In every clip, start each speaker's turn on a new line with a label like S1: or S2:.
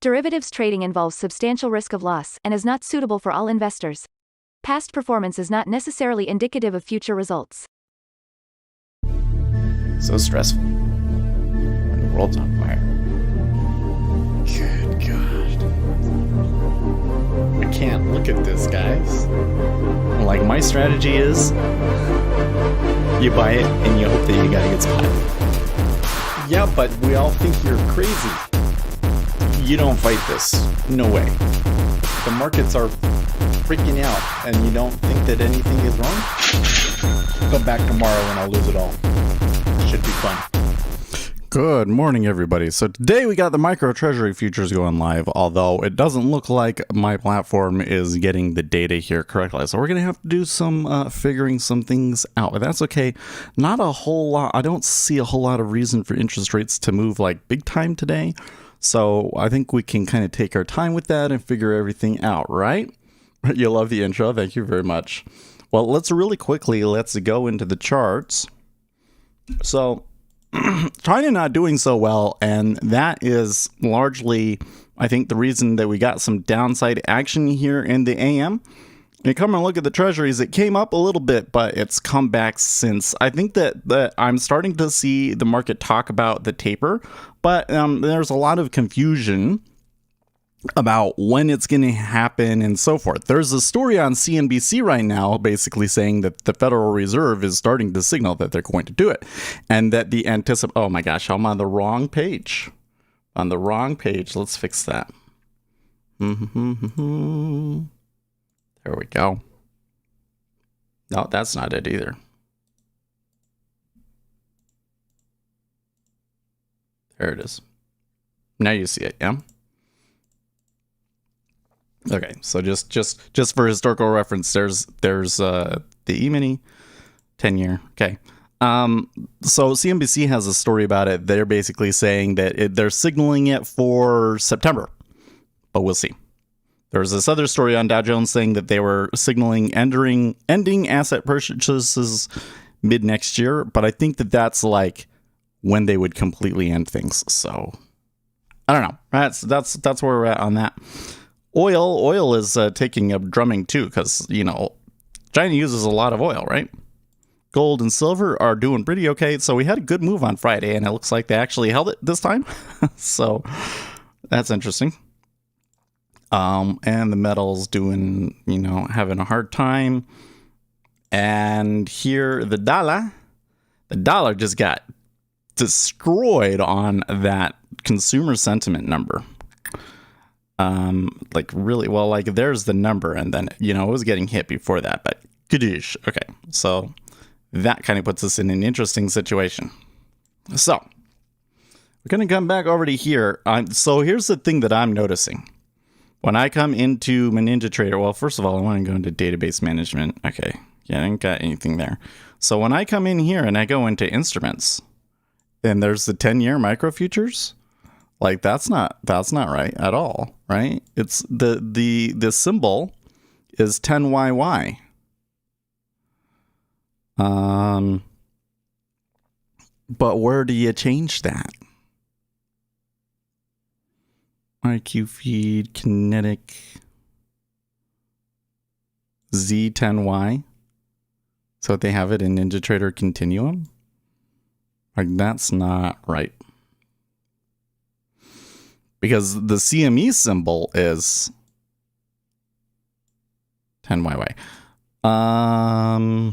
S1: Derivatives trading involves substantial risk of loss and is not suitable for all investors. Past performance is not necessarily indicative of future results.
S2: So stressful when the world's on fire. Good God. I can't look at this, guys. Like, my strategy is you buy it and you hope that you got a good spot. Yeah, but we all think you're crazy. You don't fight this. No way. The markets are freaking out and you don't think that anything is wrong? Come back tomorrow and I'll lose it all. Should be fun.
S3: Good morning, everybody. So today we got the micro treasury futures going live, although it doesn't look like my platform is getting the data here correctly. So we're going to have to do some figuring some things out. But that's okay. Not a whole lot. I don't see a whole lot of reason for interest rates to move like big time today. So I think we can kind of take our time with that and figure everything out, right? You love the intro. Thank you very much. Well, let's go into the charts. So China not doing so well, and that is largely, I think, the reason that we got some downside action here in the AM. You come and look at the treasuries, it came up a little bit, but it's come back since. I think that I'm starting to see the market talk about the taper, but there's a lot of confusion about when it's going to happen and so forth. There's a story on CNBC right now basically saying that the Federal Reserve is starting to signal that they're going to do it, and that the oh my gosh, I'm on the wrong page. On the wrong page. Let's fix that. There we go. No, that's not it either. There it is. Now you see it, yeah? Okay, so just for historical reference, there's the E-mini 10-year. Okay. So CNBC has a story about it. They're basically saying that they're signaling it for September, but we'll see. There's this other story on Dow Jones saying that they were signaling ending asset purchases mid next year, but I think that that's like when they would completely end things. So I don't know. That's where we're at on that. Oil is taking a drumming too, because, you know, China uses a lot of oil, right? Gold and silver are doing pretty okay. So we had a good move on Friday, and it looks like they actually held it this time. So that's interesting. And the metals doing, you know, having a hard time. And here the dollar just got destroyed on that consumer sentiment number. Like really, well, like there's the number, and then, you know, it was getting hit before that, but kadoosh. Okay, so that kind of puts us in an interesting situation. So we're going to come back over to here. So here's the thing that I'm noticing. When I come into my NinjaTrader, well, first of all, I want to go into database management. Okay, yeah, I didn't got anything there. So when I come in here and I go into instruments, then there's the 10-year micro futures. Like that's not right at all, right? It's the symbol is 10YY. But where do you change that? IQ feed, kinetic, Z10Y. So they have it in NinjaTrader Continuum. Like that's not right. Because the CME symbol is 10YY. I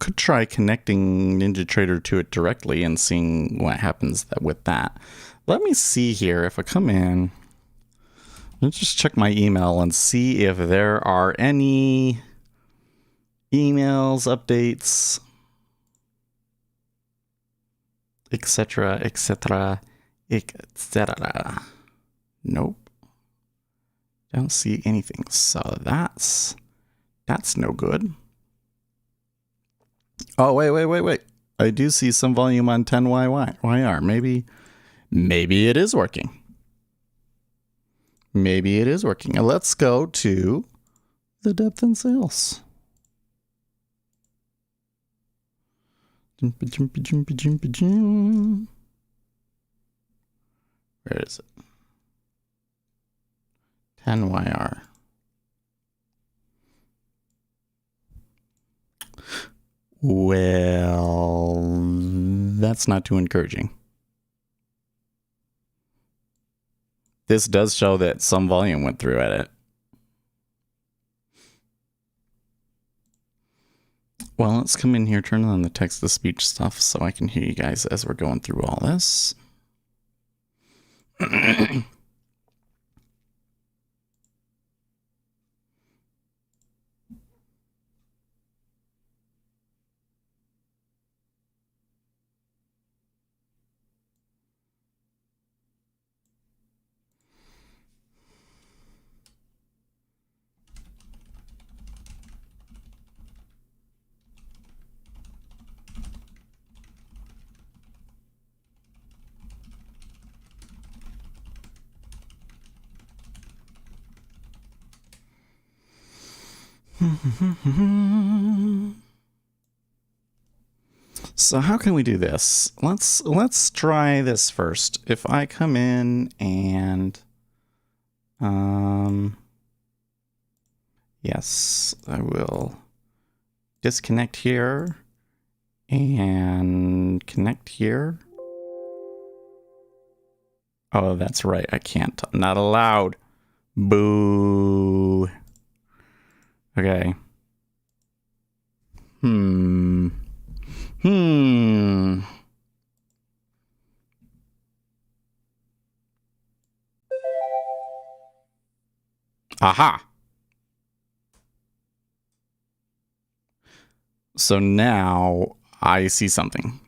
S3: could try connecting NinjaTrader to it directly and seeing what happens with that. Let me see here. If I come in, let's just check my email and see if there are any emails, updates, etc., etc., etc. Nope. Don't see anything. So that's no good. Oh, wait. I do see some volume on 10YR. Maybe it is working. Maybe it is working. Let's go to the depth in sales. Where is it? 10YR. Well, that's not too encouraging. This does show that some volume went through at it. Well, let's come in here, turn on the text-to-speech stuff so I can hear you guys as we're going through all this. So how can we do this? Let's try this first. If I come in and yes, I will disconnect here and connect here. Oh, that's right. I can't. Not allowed. Boo. Okay. Aha. So now I see something.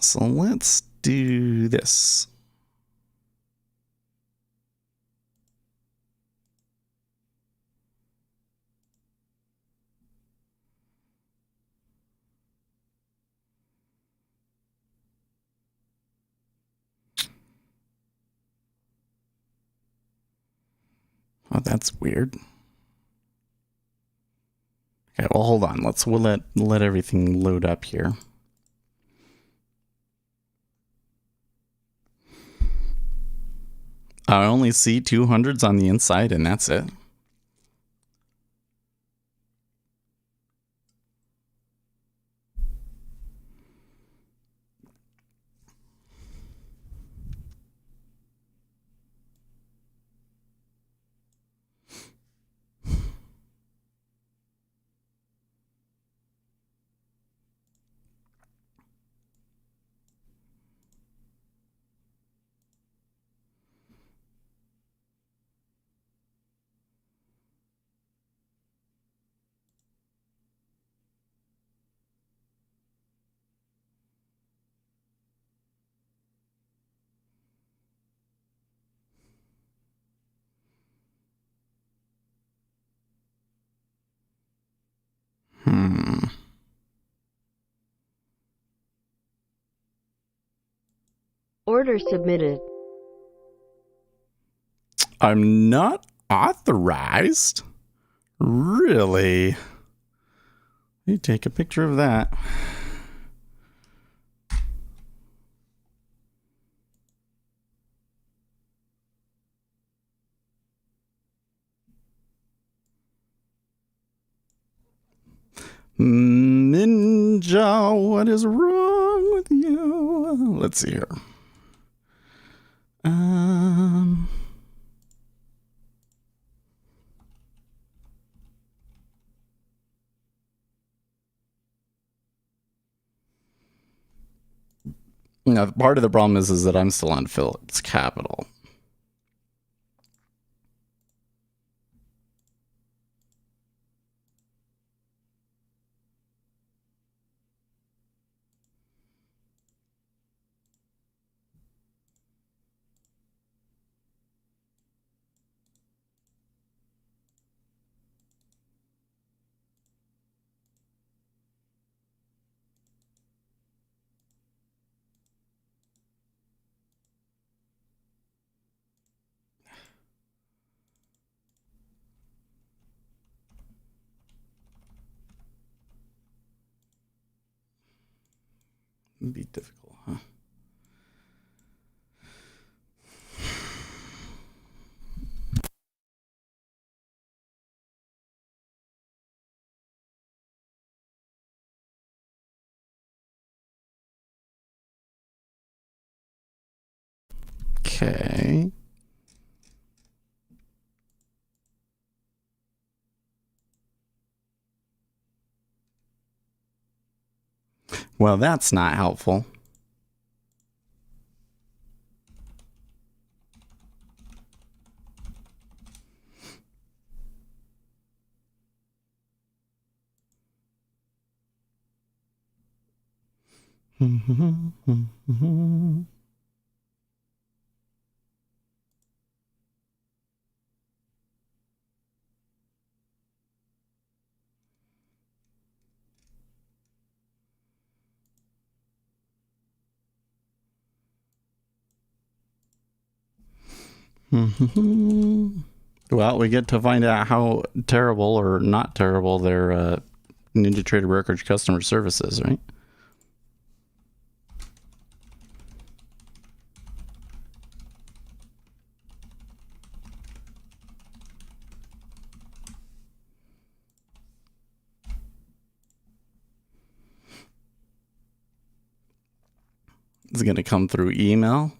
S3: So let's do this. Oh, that's weird. Okay, well, hold on. We'll let everything load up here. I only see 200s on the inside, and that's it.
S4: Order submitted.
S3: I'm not authorized? Really? You take a picture of that. Ninja, what is wrong with you? Let's see here. Now, part of the problem is that I'm still on Phillips Capital. It'd be difficult, huh? Okay. Well, that's not helpful. Well, we get to find out how terrible or not terrible their Ninja Trader brokerage customer service is, right? It's going to come through email.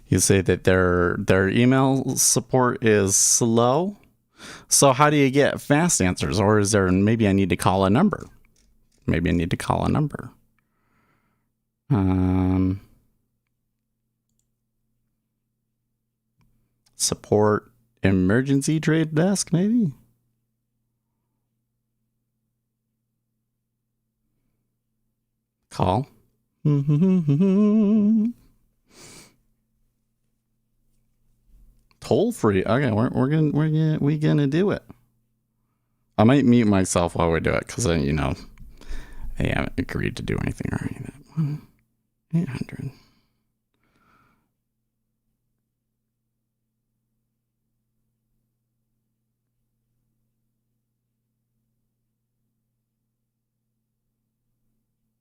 S3: You say that their email support is slow. So how do you get fast answers? Or is there, maybe I need to call a number? Maybe I need to call a number. Support emergency trade desk, maybe? Call. Toll free. Okay, we're gonna do it. I might mute myself while we do it because you know they haven't agreed to do anything or anything. 1-800.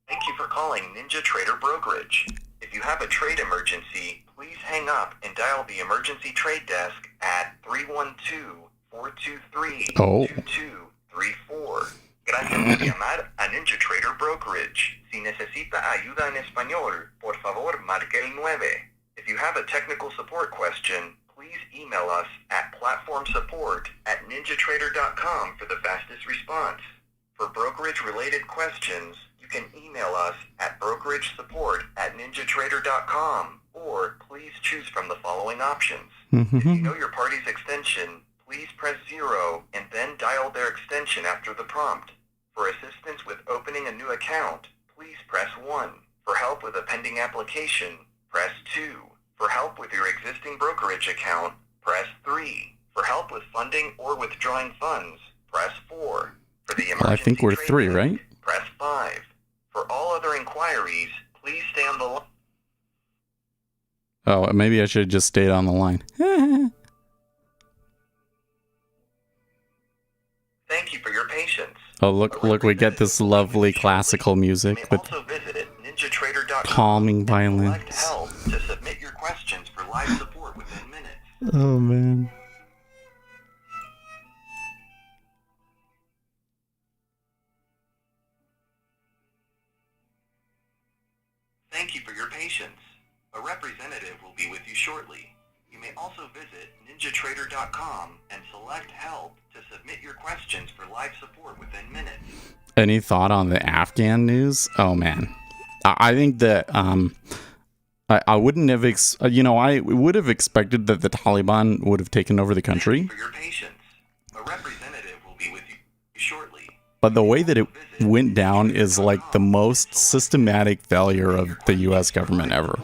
S5: Thank you for calling Ninja Trader Brokerage. If you have a trade emergency, please hang up and dial the emergency trade desk at 312-423-2234. Gracias por llamar a Ninja Trader Brokerage. Si necesita ayuda en español, por favor marque el 9. If you have a technical support question, please email us at platformsupport@ninjatrader.com for the fastest response. For brokerage-related questions, you can email us at brokeragesupport@ninjatrader.com, or please choose from the following options. If you know your party's extension, please press 0 and then dial their extension after the prompt. For assistance with opening a new account, please press 1. For help with a pending application, press 2. For help with your existing brokerage account, press 3. For help with funding or withdrawing funds, press 4. For the emergency
S3: I think we're
S5: trade
S3: 3,
S5: desk,
S3: right?
S5: press 5. For all other inquiries, please stay on the line.
S3: Oh, maybe I should have just stayed on the line.
S5: Thank you for your patience.
S3: Oh, look, we get this lovely classical music
S5: You may
S3: with
S5: also visit at ninjatrader.com
S3: calming
S5: and
S3: violence.
S5: select help to submit your questions for live support within minutes.
S3: Oh, man.
S5: Thank you for your patience. A representative will be with you shortly. You may also visit ninjatrader.com and select help to submit your questions for live support within minutes.
S3: Any thought on the Afghan news? Oh, man. I think that I wouldn't have, I would have expected that the Taliban would have taken over the country.
S5: Thank you for your patience. A representative will be with you shortly.
S3: but the way that it went down is like the most systematic failure of the US government ever.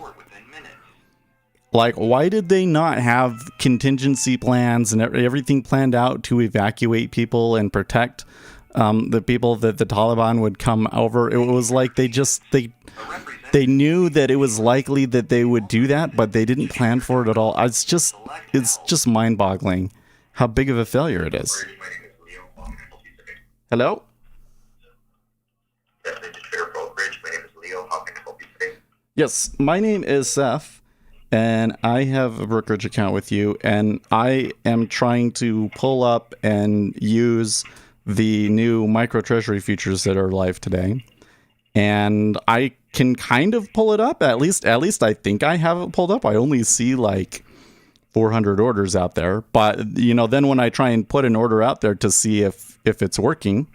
S3: Like, why did they not have contingency plans and everything planned out to evacuate people and protect the people that the Taliban would come over? It was like they knew that it was likely that they would do that, but they didn't plan for it at all. It's just mind-boggling how big of a failure it is. Hello? Yes, my name is Seth, and I have a brokerage account with you, and I am trying to pull up and use the new micro treasury futures that are live today. And I can kind of pull it up. At least I think I have it pulled up. I only see like 400 orders out there. But, you know, then when I try and put an order out there to see if it's working,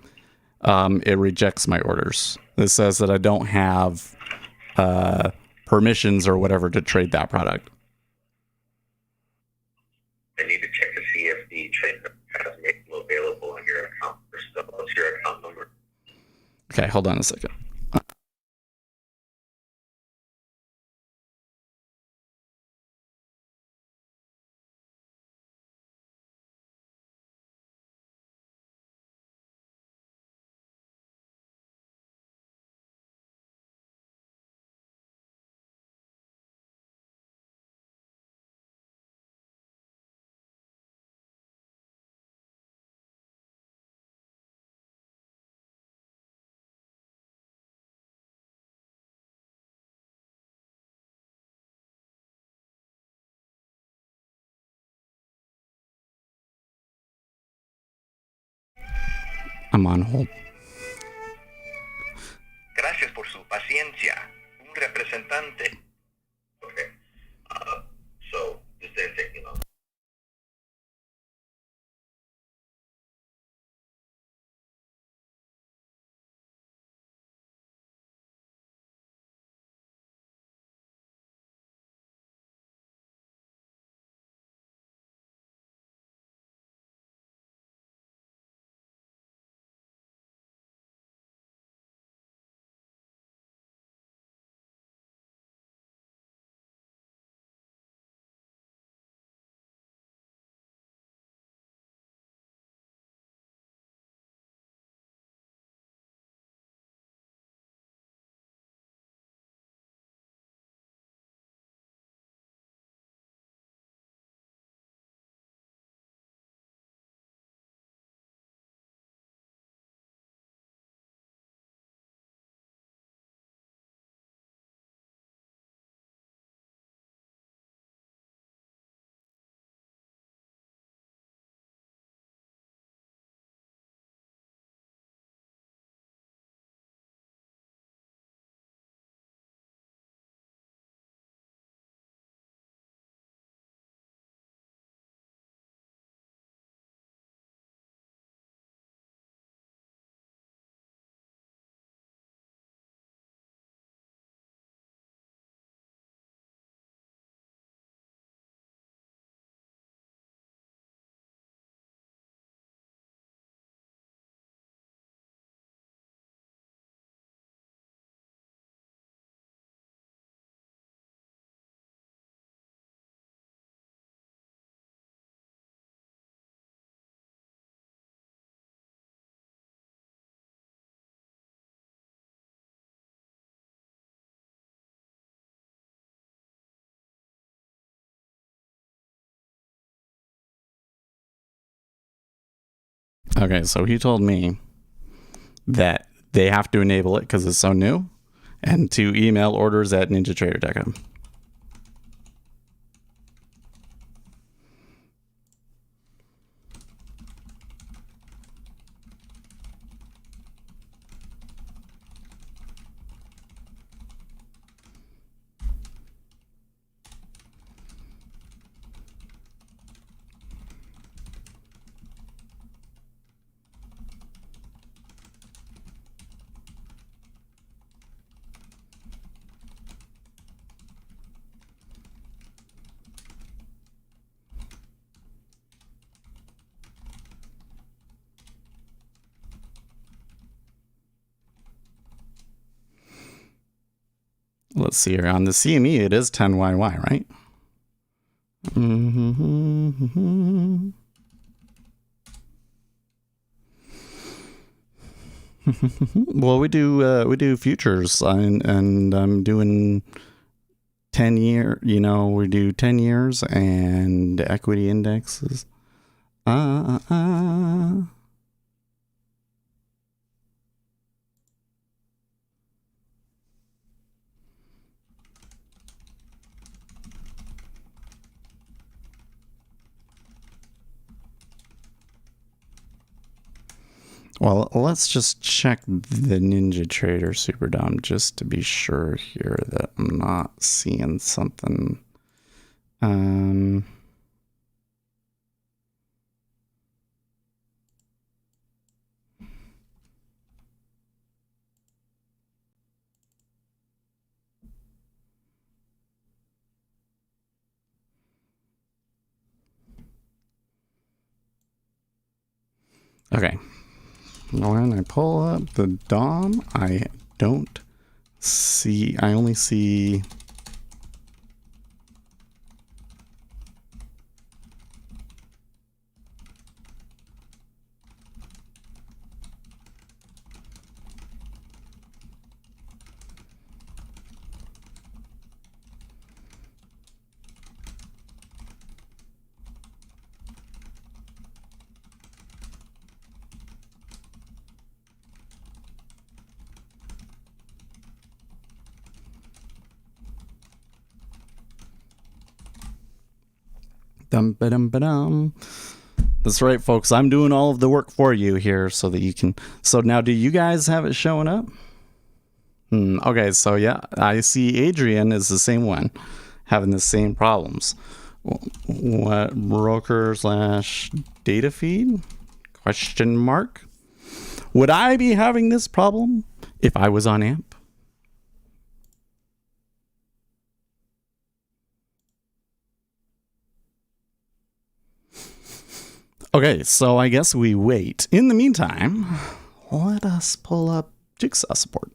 S3: it rejects my orders. It says that I don't have permissions or whatever to trade that product.
S5: I need to check to see if the trade has made them available on your account. What's your account number?
S3: Okay, hold on a second. I'm on hold.
S5: Gracias por su paciencia. Un representante. Okay. So this didn't take me long.
S3: Okay, so he told me that they have to enable it because it's so new, and to email orders at ninjatrader.com. Let's see here. On the CME, it is 10YY, right? Well, we do futures, and I'm doing 10-year. We do 10 years and equity indexes. Well, let's just check the Ninja Trader Superdome just to be sure here that I'm not seeing something. Okay. When I pull up the DOM, I don't see, I only see dum-ba-dum-ba-dum. That's right, folks. I'm doing all of the work for you here so that you can. So now, do you guys have it showing up? Okay, so yeah, I see Adrian is the same one, having the same problems. What broker / data feed? Question mark. Would I be having this problem if I was on AMP? Okay, so I guess we wait. In the meantime, let us pull up Jigsaw support.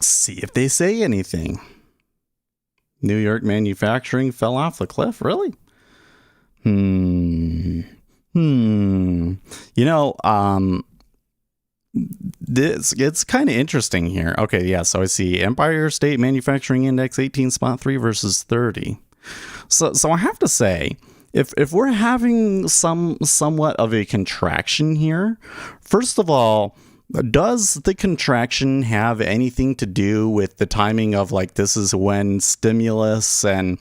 S3: See if they say anything. New York manufacturing fell off the cliff, really? It's kind of interesting here. Okay, yeah, so I see Empire State Manufacturing Index 18.3 versus 30. So I have to say, if we're having somewhat of a contraction here, first of all, does the contraction have anything to do with the timing of, like, this is when stimulus and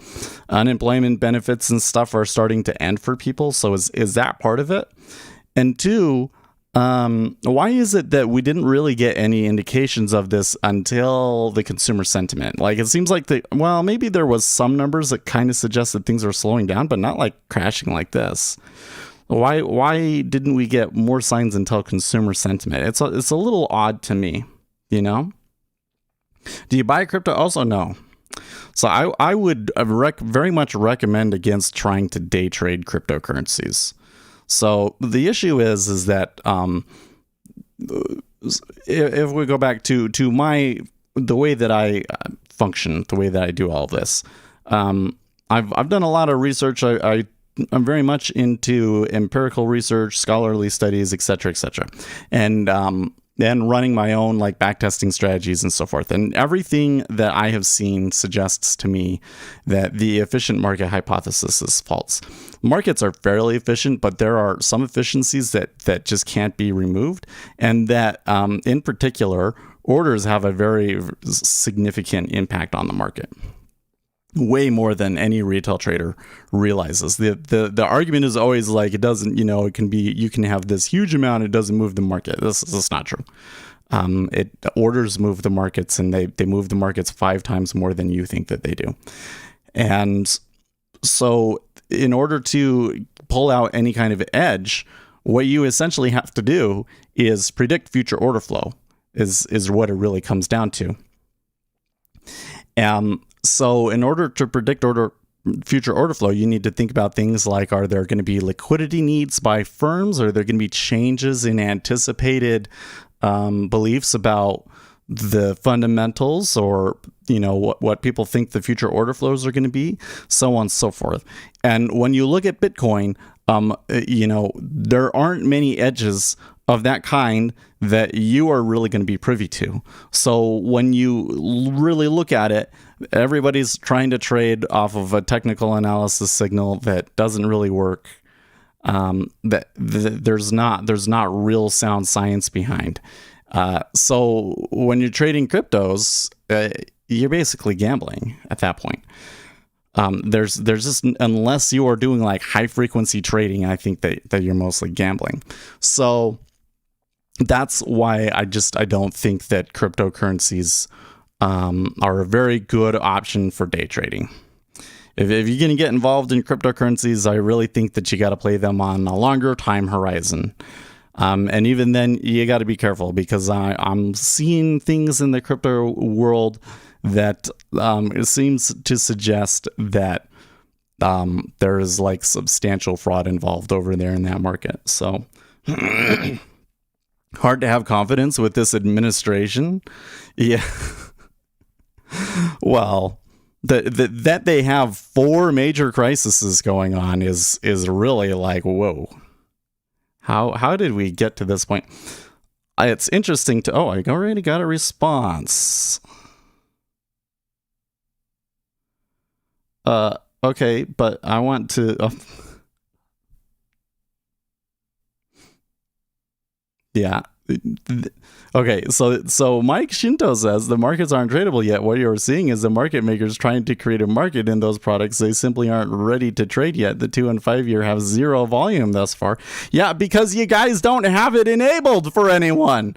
S3: unemployment benefits and stuff are starting to end for people? So is that part of it? And two, why is it that we didn't really get any indications of this until the consumer sentiment? Like, it seems like maybe there was some numbers that kind of suggest that things are slowing down, but not like crashing like this. Why didn't we get more signs until consumer sentiment? It's a little odd to me, Do you buy crypto? Also, no. So I would very much recommend against trying to day trade cryptocurrencies. So the issue is that if we go back to the way that I function, the way that I do all this, I've done a lot of research. I'm very much into empirical research, scholarly studies, etc., and then running my own like backtesting strategies and so forth. And everything that I have seen suggests to me that the efficient market hypothesis is false. Markets are fairly efficient, but there are some efficiencies that just can't be removed, and that in particular, orders have a very significant impact on the market. Way more than any retail trader realizes. The argument is always like, it doesn't, it can be, you can have this huge amount, it doesn't move the market. This is not true. Orders move the markets, and they move the markets 5 times more than you think that they do. And so in order to pull out any kind of edge, what you essentially have to do is predict future order flow is what it really comes down to. So in order to predict future order flow, you need to think about things like, are there going to be liquidity needs by firms? Are there going to be changes in anticipated beliefs about the fundamentals, or what people think the future order flows are going to be, so on and so forth. And when you look at Bitcoin, there aren't many edges of that kind that you are really going to be privy to. So when you really look at it, everybody's trying to trade off of a technical analysis signal that doesn't really work. There's not real sound science behind. So when you're trading cryptos, you're basically gambling at that point. There's just, unless you are doing like high frequency trading, I think that you're mostly gambling. So that's why I don't think that cryptocurrencies are a very good option for day trading. If you're going to get involved in cryptocurrencies, I really think that you got to play them on a longer time horizon. And even then, you got to be careful, because I'm seeing things in the crypto world that it seems to suggest that there is like substantial fraud involved over there in that market. So hard to have confidence with this administration. Yeah. Well, that they have 4 major crises going on is really like, whoa. How did we get to this point? It's interesting to... Oh, I already got a response. Okay, but I want to... yeah. Okay, so Mike Shinto says the markets aren't tradable yet. What you're seeing is the market makers trying to create a market in those products. They simply aren't ready to trade yet. The 2 and 5 year have 0 volume thus far. Yeah, because you guys don't have it enabled for anyone.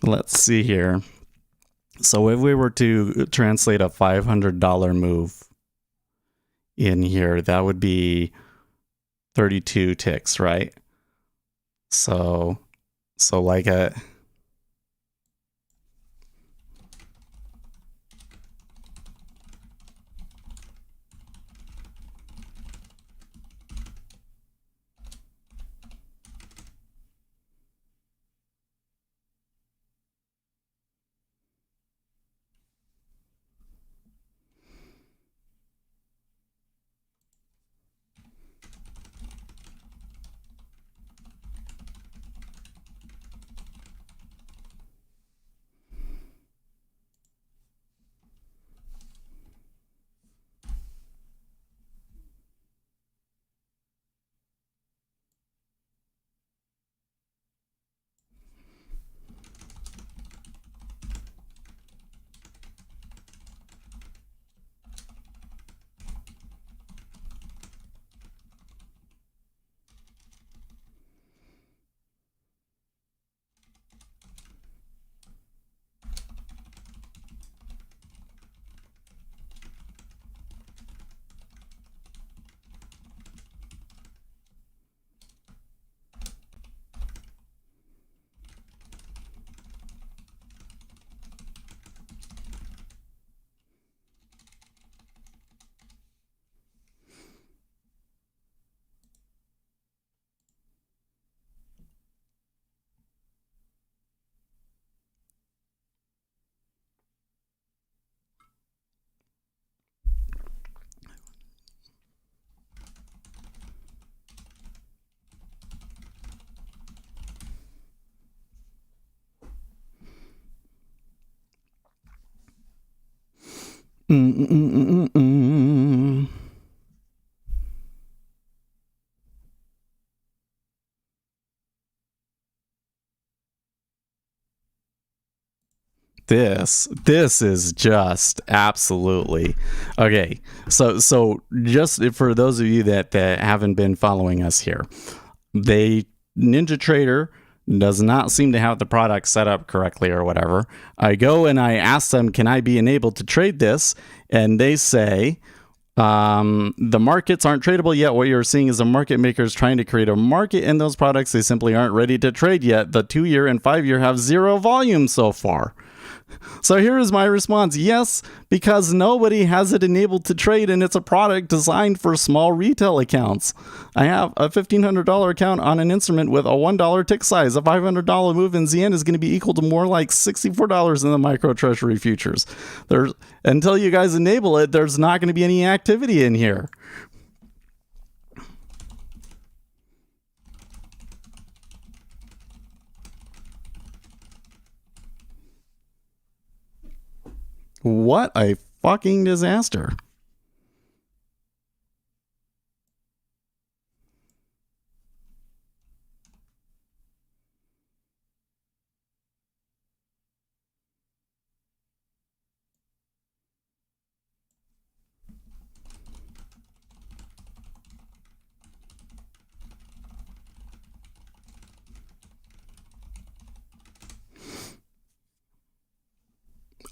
S3: Let's see here. So if we were to translate a $500 move in here, that would be 32 ticks, right? So like a... Mm-mm-mm-mm-mm. This is just absolutely okay. So just for those of you that haven't been following us here, Ninja Trader does not seem to have the product set up correctly or whatever. I go and I ask them, can I be enabled to trade this? And they say, the markets aren't tradable yet. What you're seeing is the market makers trying to create a market in those products. They simply aren't ready to trade yet. The 2-year and 5-year have zero volume so far. So here is my response. Yes, because nobody has it enabled to trade, and it's a product designed for small retail accounts. I have a $1,500 account on an instrument with a $1 tick size. A $500 move in ZN is going to be equal to more like $64 in the micro treasury futures. Until you guys enable it, there's not going to be any activity in here. What a fucking disaster.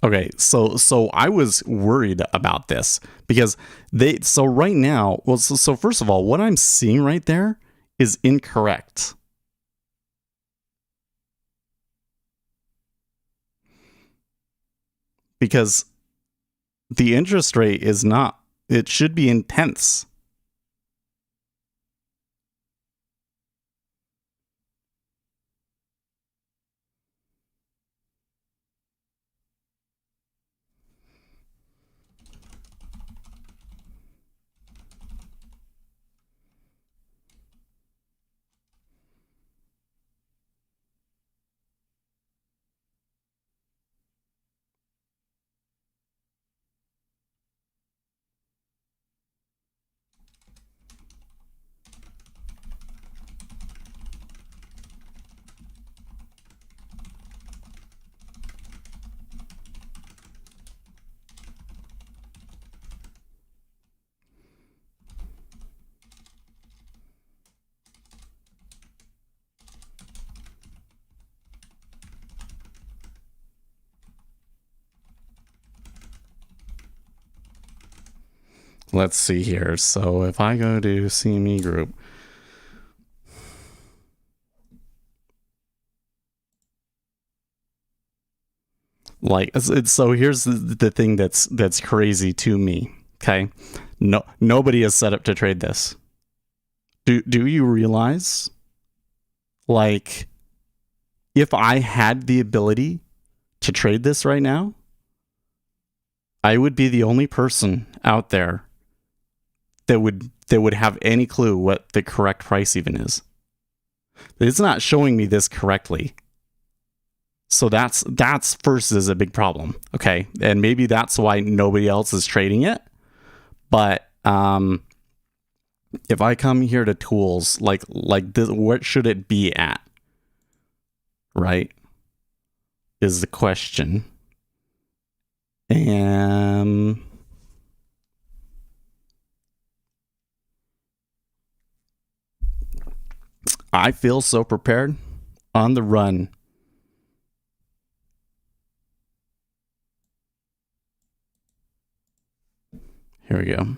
S3: Okay, so I was worried about this because right now, so first of all, what I'm seeing right there is incorrect. Because the interest rate is not, it should be in tenths. Let's see here. So if I go to CME Group, like, so here's the thing that's crazy to me. Okay, nobody is set up to trade this. Do you realize, like, if I had the ability to trade this right now, I would be the only person out there that would have any clue what the correct price even is. It's not showing me this correctly. So that's first is a big problem. Okay. And maybe that's why nobody else is trading it. But if I come here to tools, like this, what should it be at? Right? Is the question. And I feel so prepared on the run. Here we go.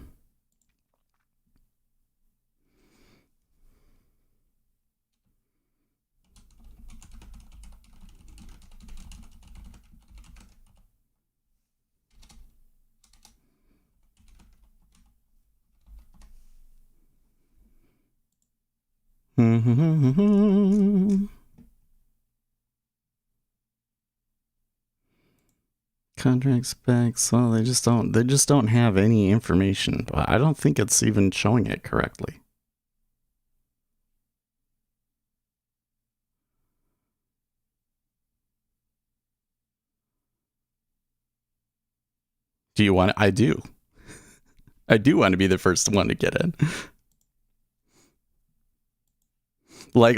S3: Contract specs. Well, they just don't have any information. But I don't think it's even showing it correctly. Do you want? I do. I do want to be the first one to get in. Like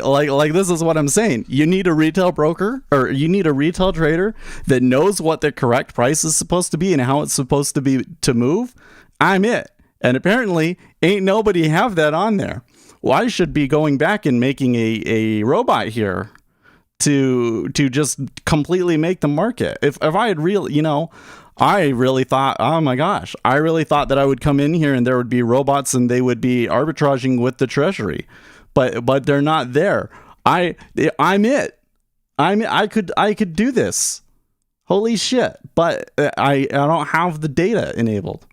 S3: this is what I'm saying. You need a retail broker, or you need a retail trader that knows what the correct price is supposed to be and how it's supposed to be to move. I'm it. And apparently ain't nobody have that on there. Well, I should be going back and making a robot here to just completely make the market. If I had really, I really thought, oh my gosh, I really thought that I would come in here and there would be robots and they would be arbitraging with the Treasury. But they're not there. I'm it. I could do this. Holy shit. But I don't have the data enabled.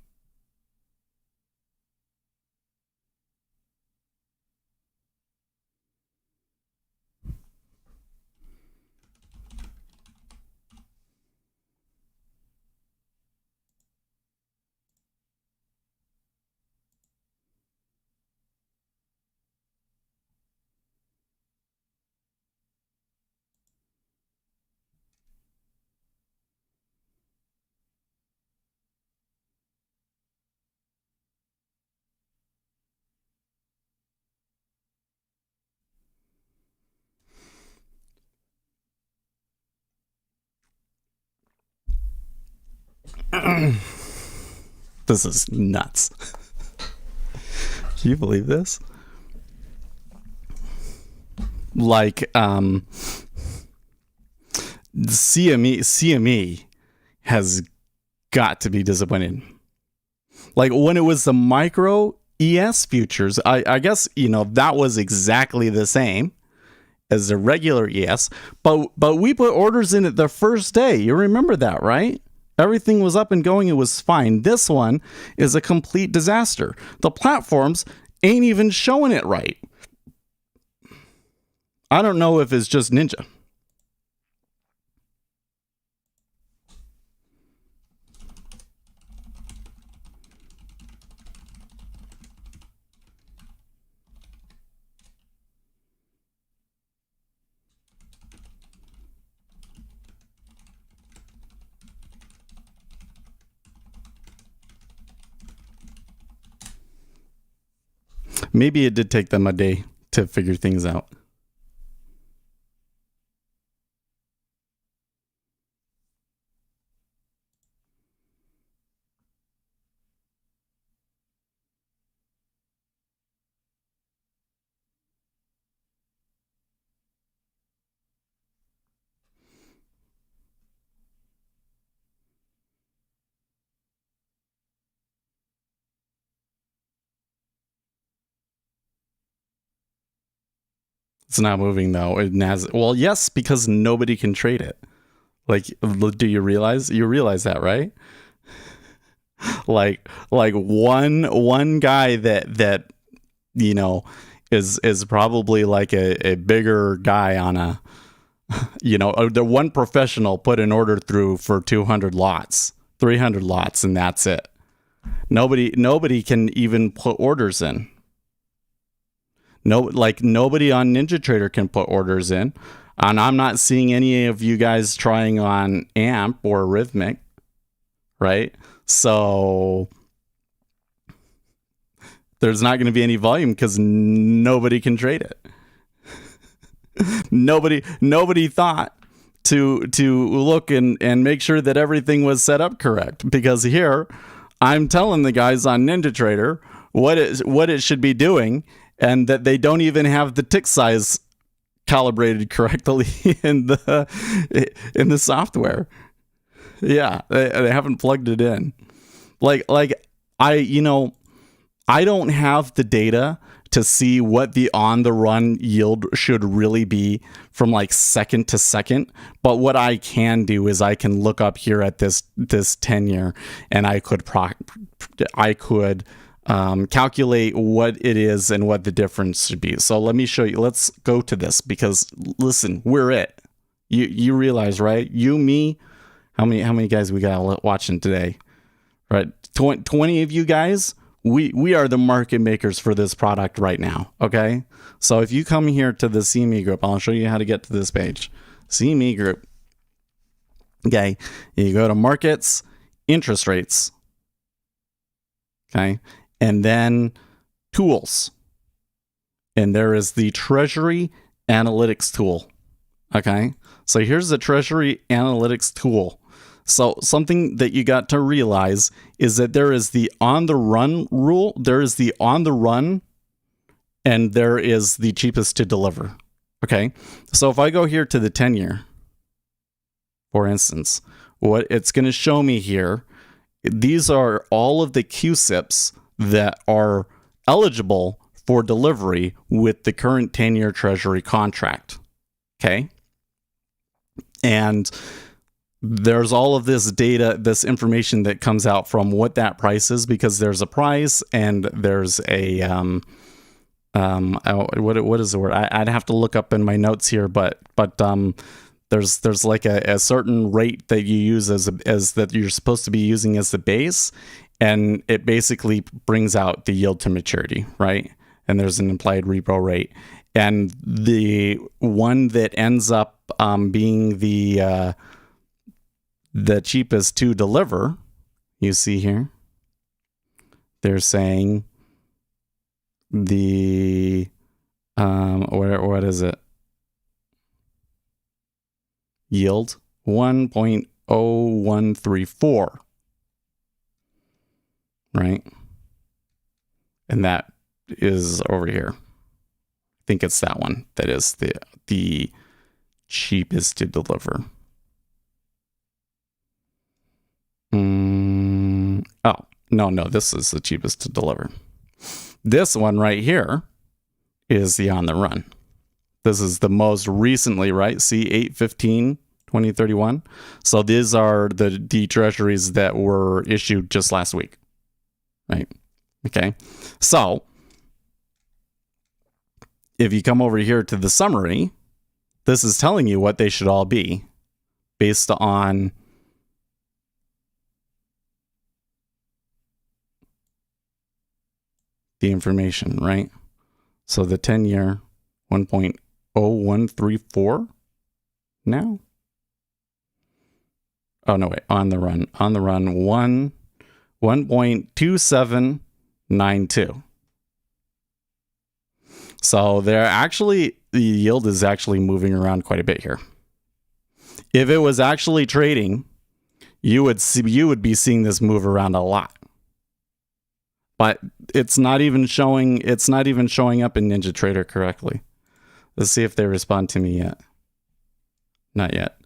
S3: This is nuts. Can you believe this? Like, CME has got to be disappointed. Like when it was the micro ES futures, I guess, that was exactly the same as the regular ES, but we put orders in it the first day. You remember that, right? Everything was up and going. It was fine. This one is a complete disaster. The platforms ain't even showing it right. I don't know if it's just Ninja. Maybe it did take them a day to figure things out. It's not moving though. Well, yes, because nobody can trade it. Like, do you realize that, right? like one guy that is probably like a bigger guy on a the one professional put an order through for 200 lots, 300 lots, and that's it. Nobody can even put orders in. Nobody on NinjaTrader can put orders in, and I'm not seeing any of you guys trying on AMP or Rhythmic, right? So there's not going to be any volume because nobody can trade it. Nobody thought to look and make sure that everything was set up correct, because here I'm telling the guys on NinjaTrader what it should be doing, and that they don't even have the tick size calibrated correctly in the software. Yeah, they haven't plugged it in. Like I don't have the data to see what the on the run yield should really be from like second to second. But what I can do is I can look up here at this 10-year, and I could calculate what it is and what the difference should be. So let me show you. Let's go to this, because listen, we're it. You realize, right? You, me, how many guys we got watching today, right? 20 of you guys. We are the market makers for this product right now. Okay. So if you come here to the CME group, I'll show you how to get to this page. CME group. Okay. You go to markets, interest rates. Okay. And then tools. And there is the Treasury Analytics tool. Okay. So here's the Treasury Analytics tool. So something that you got to realize is that there is the on the run rule. There is the on the run, and there is the cheapest to deliver. Okay. So if I go here to the 10-year, for instance, what it's going to show me here, these are all of the QSIPs that are eligible for delivery with the current 10-year Treasury contract. Okay. And there's all of this data, this information that comes out from what that price is, because there's a price and there's a what is the word? I'd have to look up in my notes here, but there's like a certain rate that you use as that you're supposed to be using as the base, and it basically brings out the yield to maturity, right? And there's an implied repo rate, and the one that ends up being the cheapest to deliver, you see here, they're saying the what is it? Yield 1.0134, right? And that is over here. I think it's that one that is the cheapest to deliver. Oh, no, this is the cheapest to deliver. This one right here is the on the run. This is the most recently, right? C815 2031. So these are the treasuries that were issued just last week, right? Okay. So if you come over here to the summary, this is telling you what they should all be based on the information, right? So the 10-year 1.0134 now. Oh no, wait, on the run 1.2792. So they're actually, the yield is actually moving around quite a bit here. If it was actually trading, you would be seeing this move around a lot. But it's not even showing up in NinjaTrader correctly. Let's see if they respond to me yet. Not yet.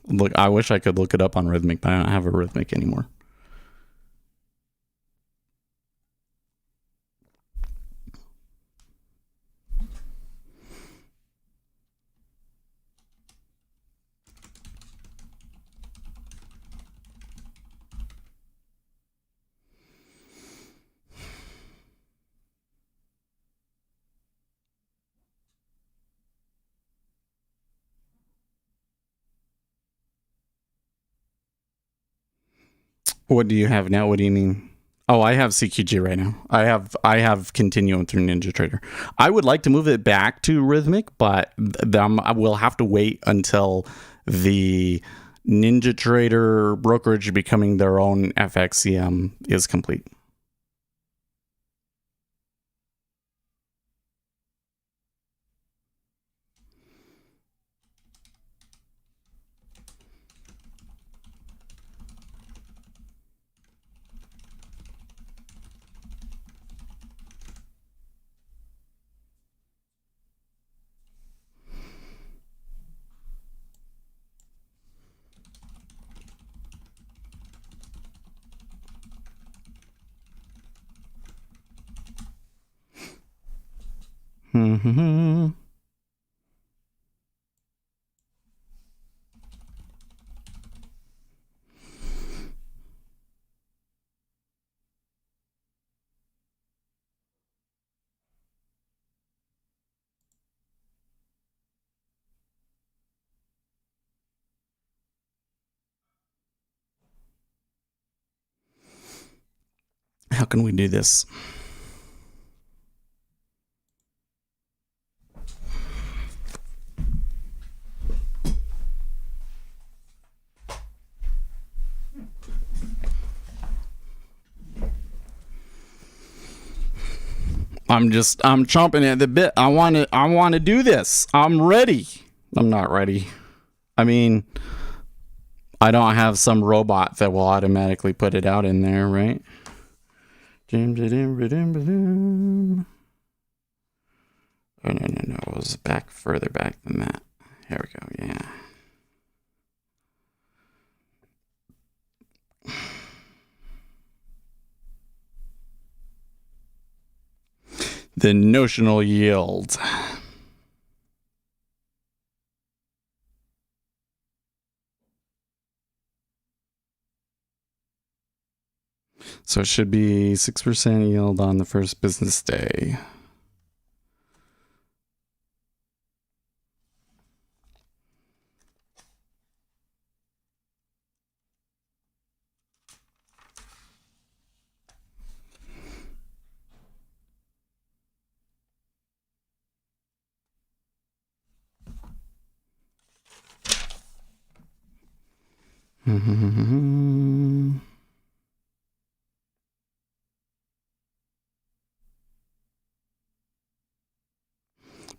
S3: Look, I wish I could look it up on Rhythmic, but I don't have a Rhythmic anymore. What do you have now? What do you mean? Oh, I have CQG right now. I have Continuum through NinjaTrader. I would like to move it back to Rhythmic, but I will have to wait until the NinjaTrader brokerage becoming their own FXCM is complete. Mm-hmm. How can we do this? I'm chomping at the bit. I want to do this. I'm ready. I'm not ready. I mean, I don't have some robot that will automatically put it out in there, right? Oh, no. It was further back than that. Here we go. Yeah. The notional yield. So it should be 6% yield on the first business day.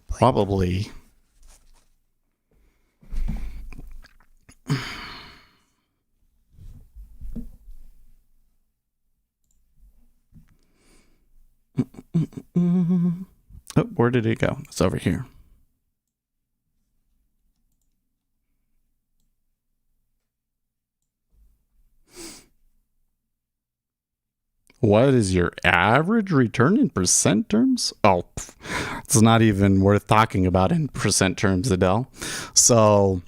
S3: Probably. Oh, where did it go? It's over here. What is your average return in percent terms? Oh, it's not even worth talking about in percent terms, Adele. So,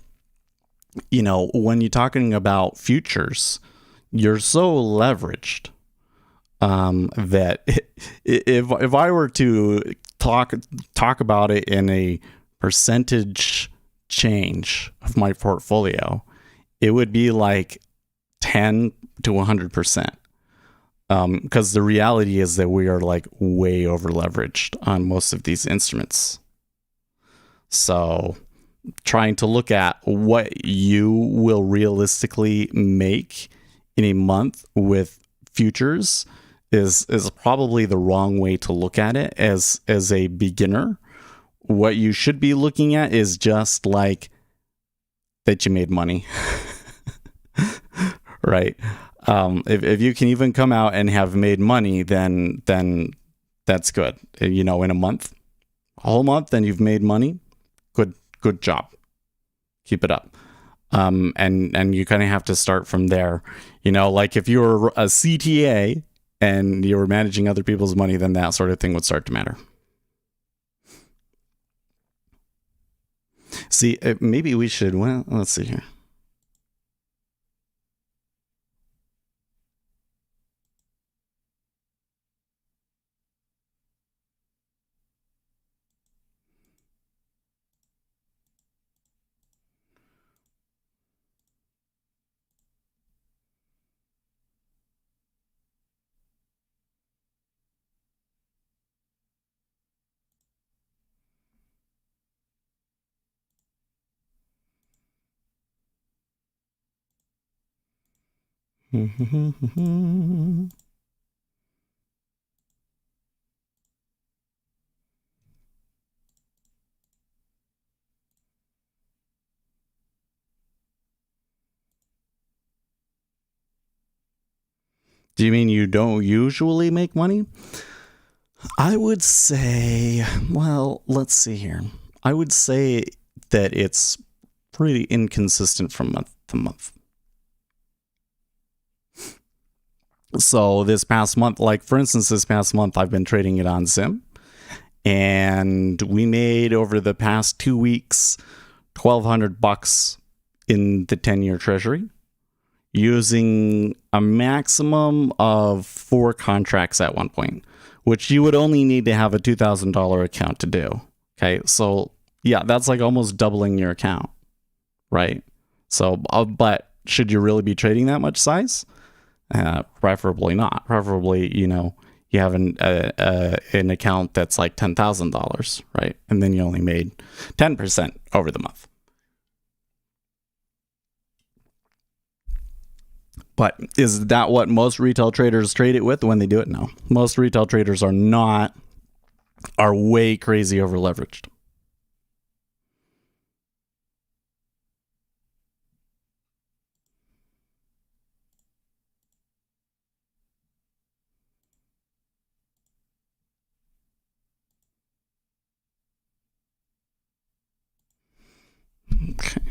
S3: when you're talking about futures, you're so leveraged that if I were to talk about it in a percentage change of my portfolio, it would be like 10 to 100%. Because the reality is that we are like way over leveraged on most of these instruments. So trying to look at what you will realistically make in a month with futures is probably the wrong way to look at it as a beginner. What you should be looking at is just like that you made money. Right? If you can even come out and have made money, then that's good. In a month, a whole month, then you've made money. Good job. Keep it up. And you kind of have to start from there. Like if you were a CTA and you were managing other people's money, then that sort of thing would start to matter. See, maybe we should. Well, let's see here. Do you mean you don't usually make money? I would say, well, let's see here. I would say that it's pretty inconsistent from month to month. So this past month, like for instance, this past month, I've been trading it on Sim. and we made over the past 2 weeks $1,200 in the 10-year Treasury using a maximum of 4 contracts at one point, which you would only need to have a $2,000 account to do. Okay, so yeah, that's like almost doubling your account, right? So, but should you really be trading that much size? Preferably not. Preferably, you have an account that's like $10,000, right? And then you only made 10% over the month. But is that what most retail traders trade it with when they do it? No. Most retail traders are way crazy over leveraged. Okay.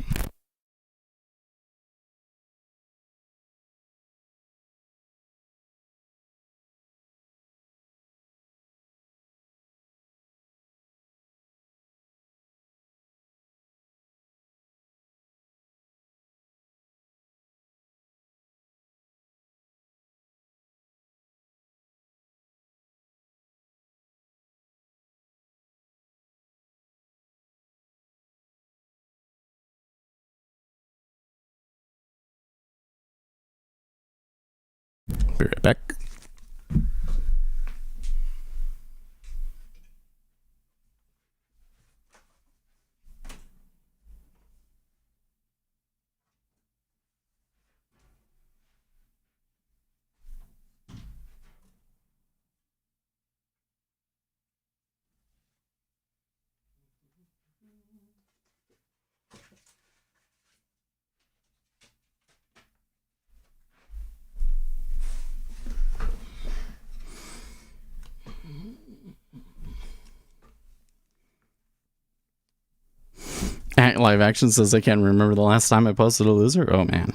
S3: Be right back. Live Action says, I can't remember the last time I posted a loser. Oh, man.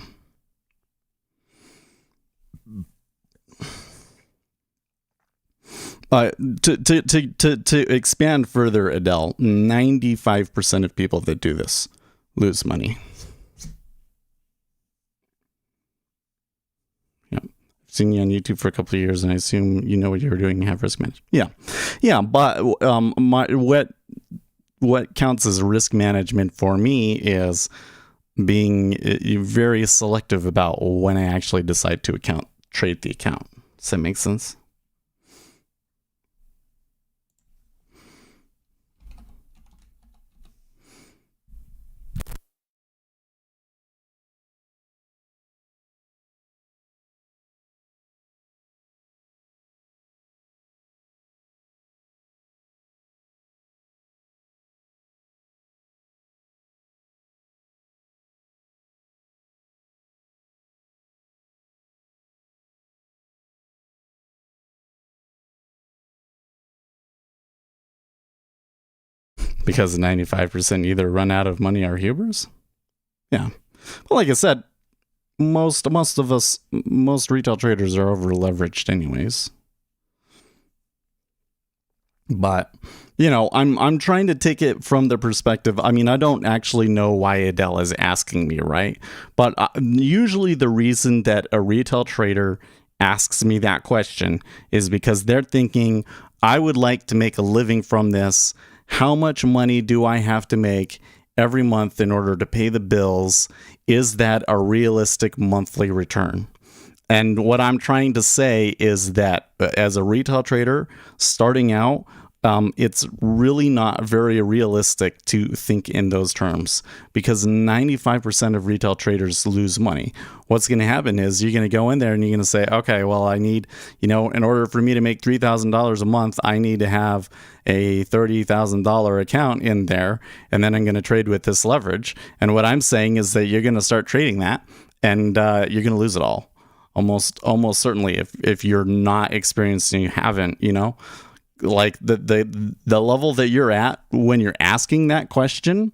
S3: To expand further, Adele, 95% of people that do this lose money. Yeah. I've seen you on YouTube for a couple of years, and I assume you know what you're doing and have risk management. Yeah. But what counts as risk management for me is being very selective about when I actually decide to trade the account. Does that make sense? Because 95% either run out of money or hubris? Yeah. Well, like I said, most retail traders are over leveraged anyways. But, I'm trying to take it from the perspective. I mean, I don't actually know why Adele is asking me, right? But usually the reason that a retail trader asks me that question is because they're thinking, I would like to make a living from this. How much money do I have to make every month in order to pay the bills? Is that a realistic monthly return? And what I'm trying to say is that as a retail trader starting out, it's really not very realistic to think in those terms because 95% of retail traders lose money. What's going to happen is you're going to go in there and you're going to say, okay, well, I need, in order for me to make $3,000 a month, I need to have a $30,000 account in there, and then I'm going to trade with this leverage. And what I'm saying is that you're going to start trading that, and you're going to lose it all. Almost certainly, if you're not experienced and you haven't, like the level that you're at when you're asking that question,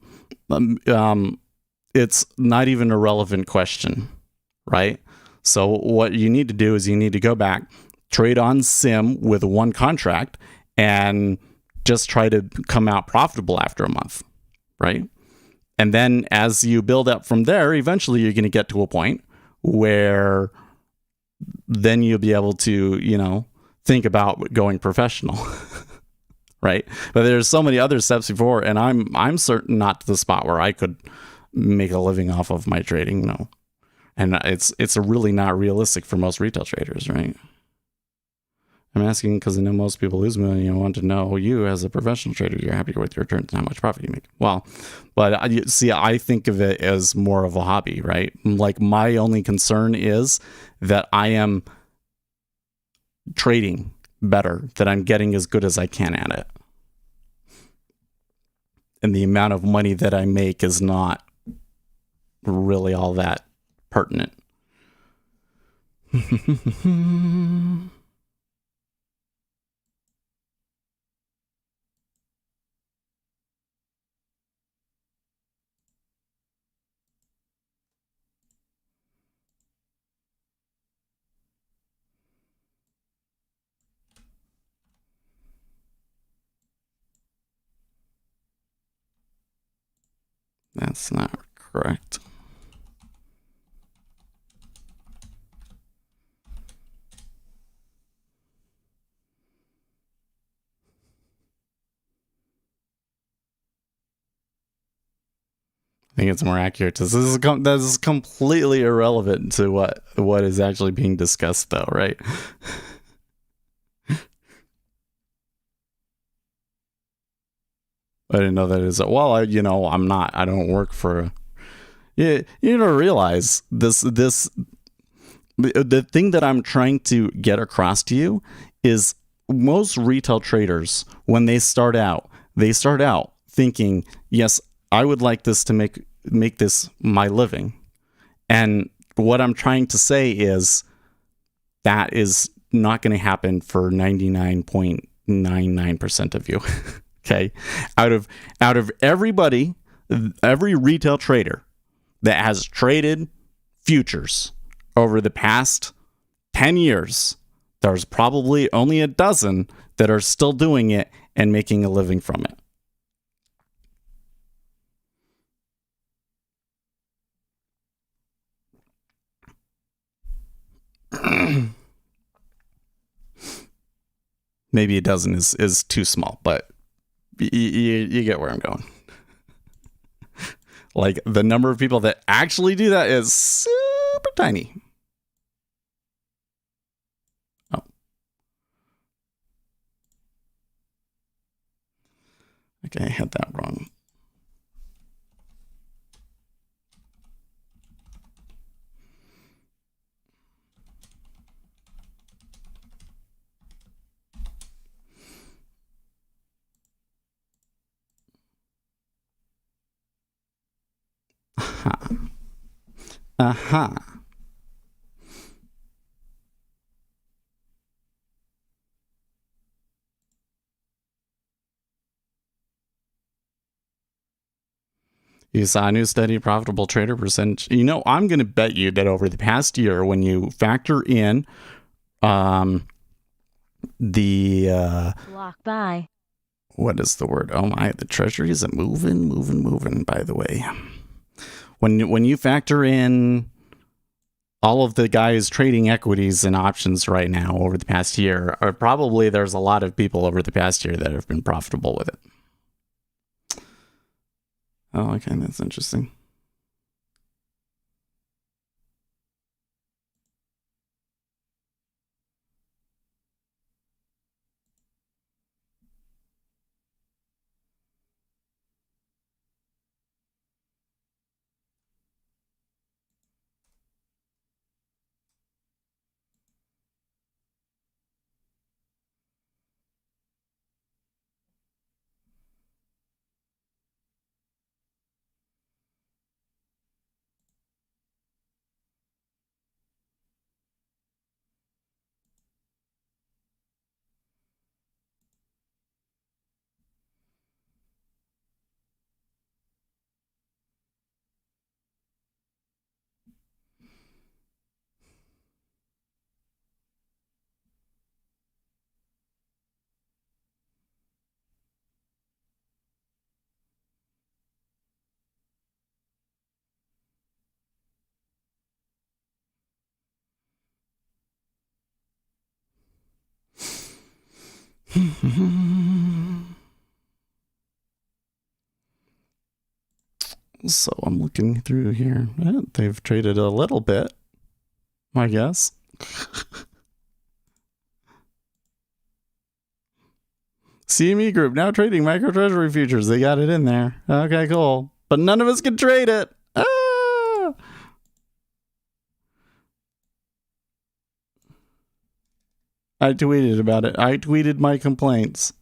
S3: it's not even a relevant question, right? So what you need to do is you need to go back, trade on sim with one contract, and just try to come out profitable after a month, right? And then as you build up from there, eventually you're going to get to a point where then you'll be able to, think about going professional, right? But there's so many other steps before, and I'm certain not to the spot where I could make a living off of my trading, no. And it's really not realistic for most retail traders, right? I'm asking because I know most people lose money and want to know, you as a professional trader, you're happy with your returns and how much profit you make. Well, but I think of it as more of a hobby, right? Like my only concern is that I am trading better, that I'm getting as good as I can at it. And the amount of money that I make is not really all that pertinent. That's not correct. I think it's more accurate. This is completely irrelevant to what is actually being discussed, though, right? I didn't know that is. Well, I'm not. I don't work for. Yeah, you don't realize this. The thing that I'm trying to get across to you is most retail traders, when they start out thinking, yes, I would like this to make this my living. And what I'm trying to say is that is not going to happen for 99.99% of you. Okay. Out of everybody, every retail trader that has traded futures over the past 10 years, there's probably only a dozen that are still doing it and making a living from it. Maybe a dozen is too small, but you get where I'm going. Like the number of people that actually do that is super tiny. Oh. Okay, I had that wrong. Uh-huh. You saw a new steady profitable trader percentage. I'm going to bet you that over the past year, when you factor in the
S4: Block by.
S3: what is the word? Oh my, the Treasury is moving, by the way. When you factor in all of the guys trading equities and options right now over the past year, probably there's a lot of people over the past year that have been profitable with it. Oh, okay, that's interesting. So I'm looking through here. They've traded a little bit, I guess. CME Group now trading micro treasury futures. They got it in there. Okay, cool. But none of us can trade it. Ah! I tweeted about it. I tweeted my complaints.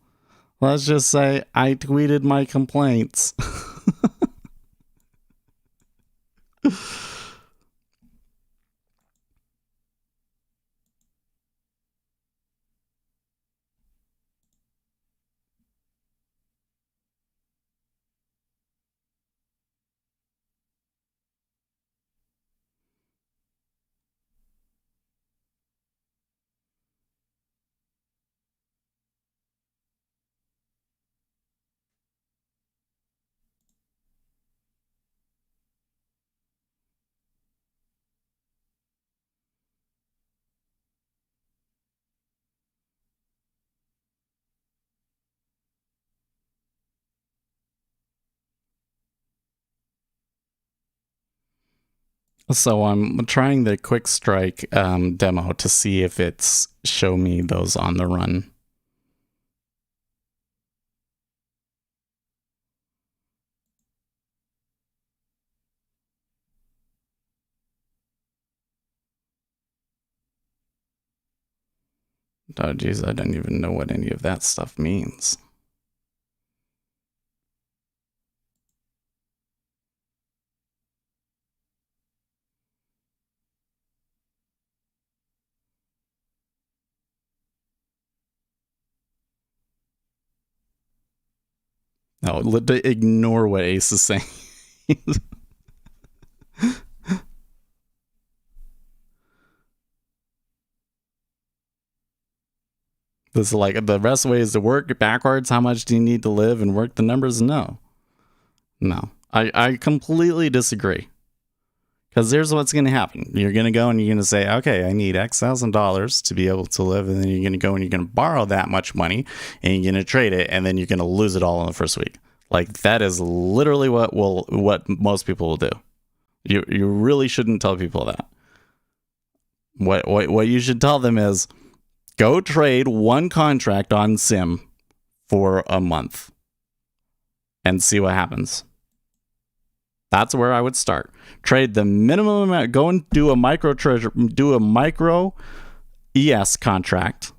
S3: Let's just say I tweeted my complaints. So I'm trying the quick strike demo to see if it's show me those on the run. Oh geez, I don't even know what any of that stuff means. No, ignore what Ace is saying. This is like the best way is to work backwards. How much do you need to live and work the numbers? No. I completely disagree. Because here's what's going to happen. You're going to go and you're going to say, okay, I need X $1,000 to be able to live. And then you're going to go and you're going to borrow that much money and you're going to trade it. And then you're going to lose it all in the first week. Like that is literally what most people will do. You really shouldn't tell people that. What you should tell them is go trade one contract on Sim for a month and see what happens. That's where I would start. Trade the minimum amount. Go and do a micro ES contract.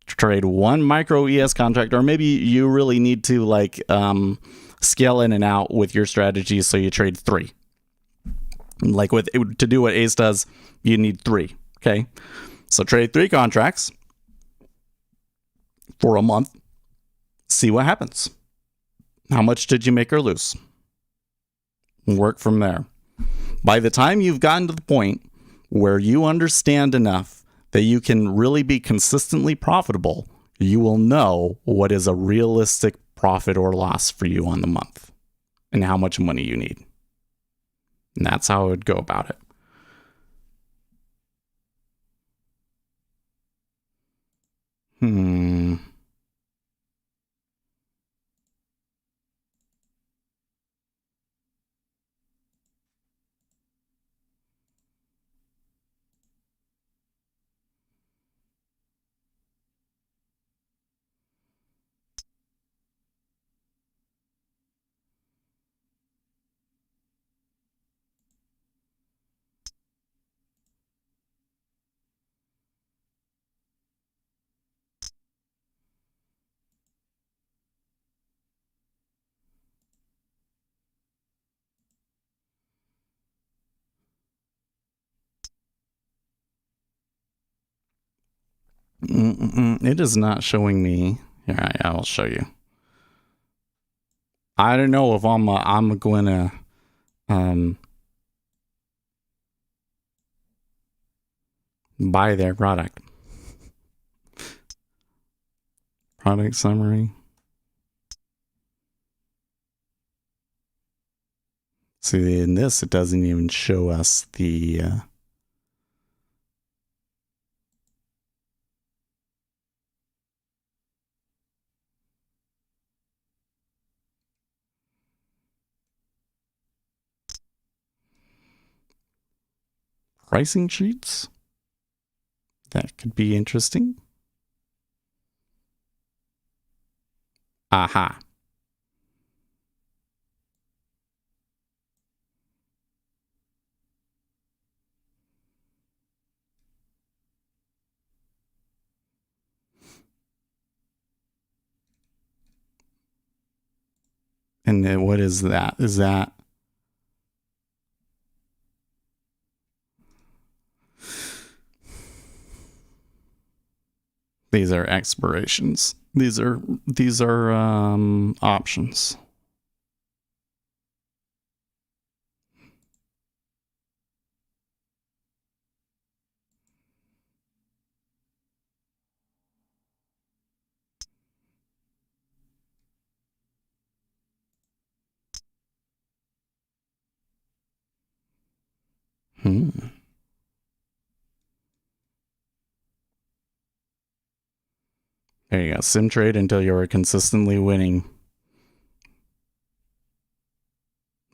S3: Trade one micro ES contract, or maybe you really need to like scale in and out with your strategy, so you trade 3. Like to do what Ace does, you need 3. Okay, so trade 3 contracts for a month. See what happens. How much did you make or lose? Work from there. By the time you've gotten to the point where you understand enough that you can really be consistently profitable, you will know what is a realistic profit or loss for you on the month and how much money you need. And that's how I would go about it. It is not showing me. Here, I'll show you. I don't know if I'm going to buy their product. Product summary. See, in this, it doesn't even show us the pricing sheets. That could be interesting. Aha. And then what is that? Is that... These are expirations. These are options. There you go. Sim trade until you're consistently winning.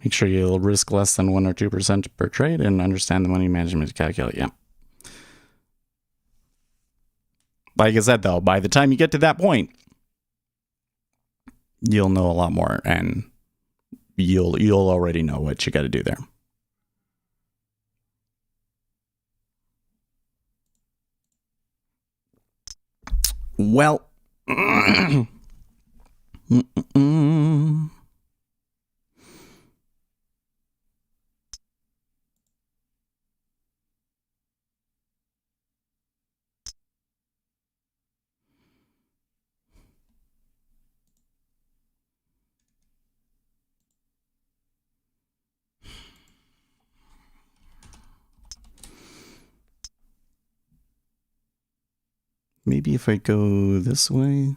S3: Make sure you'll risk less than 1 or 2% per trade and understand the money management to calculate. Yeah. Like I said, though, by the time you get to that point, you'll know a lot more, and you'll already know what you got to do there. Well, maybe if I go this way.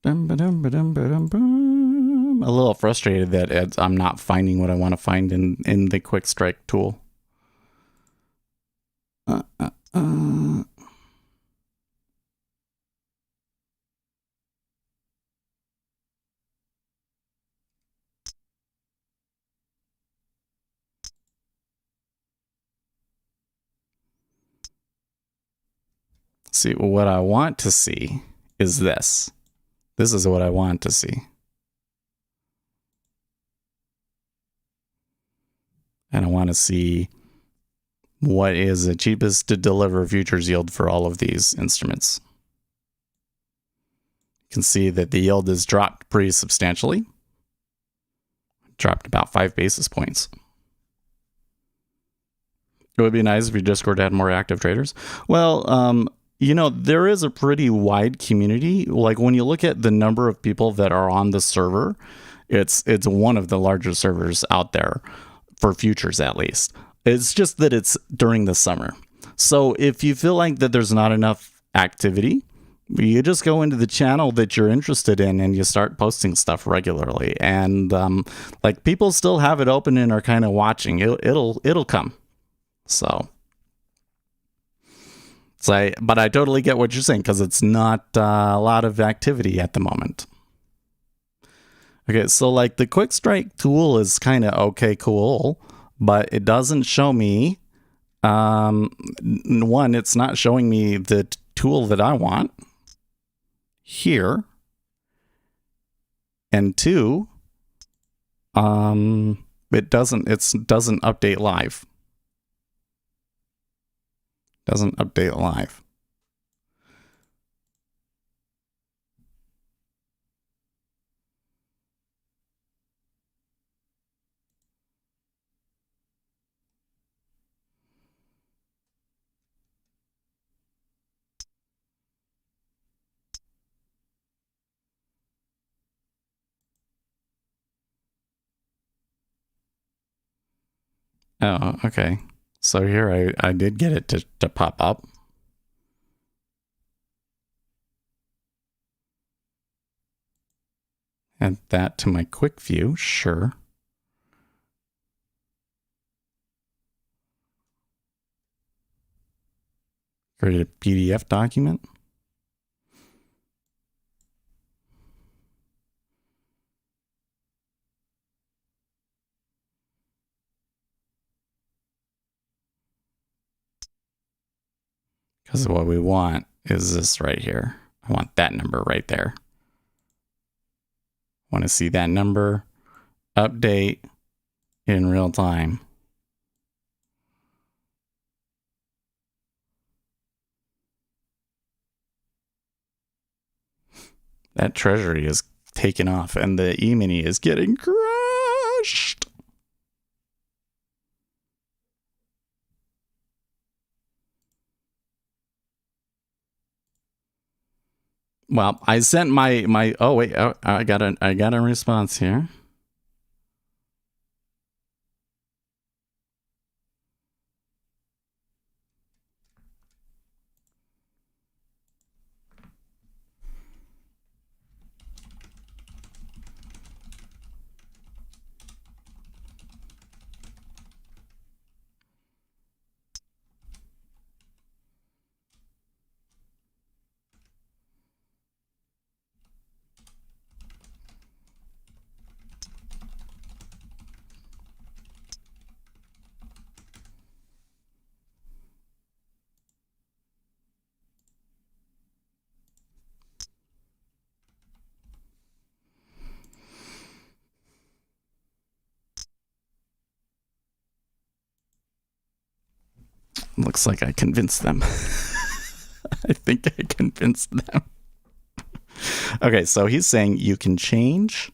S3: I'm a little frustrated that I'm not finding what I want to find in the quick strike tool. See, what I want to see is this. This is what I want to see. And I want to see what is the cheapest to deliver futures yield for all of these instruments. You can see that the yield has dropped pretty substantially. Dropped about 5 basis points. It would be nice if your Discord had more active traders. Well, you know, there is a pretty wide community. Like when you look at the number of people that are on the server, it's one of the larger servers out there for futures, at least. It's just that it's during the summer. So if you feel like that there's not enough activity, you just go into the channel that you're interested in and you start posting stuff regularly. And like people still have it open and are kind of watching. It'll come. So. But I totally get what you're saying because it's not a lot of activity at the moment. Okay, so like the quick strike tool is kind of okay, cool, but it doesn't show me. One, it's not showing me the tool that I want here, and two, it doesn't update live. Doesn't update live. Oh, okay. So here I did get it to pop up. Add that to my quick view, sure. Create a PDF document. Because what we want is this right here. I want that number right there. Want to see that number update in real time. That Treasury is taking off and the E-mini is getting crushed. Well, I sent my oh wait, I got a response here. Looks like I convinced them. I think I convinced them. Okay, so he's saying you can change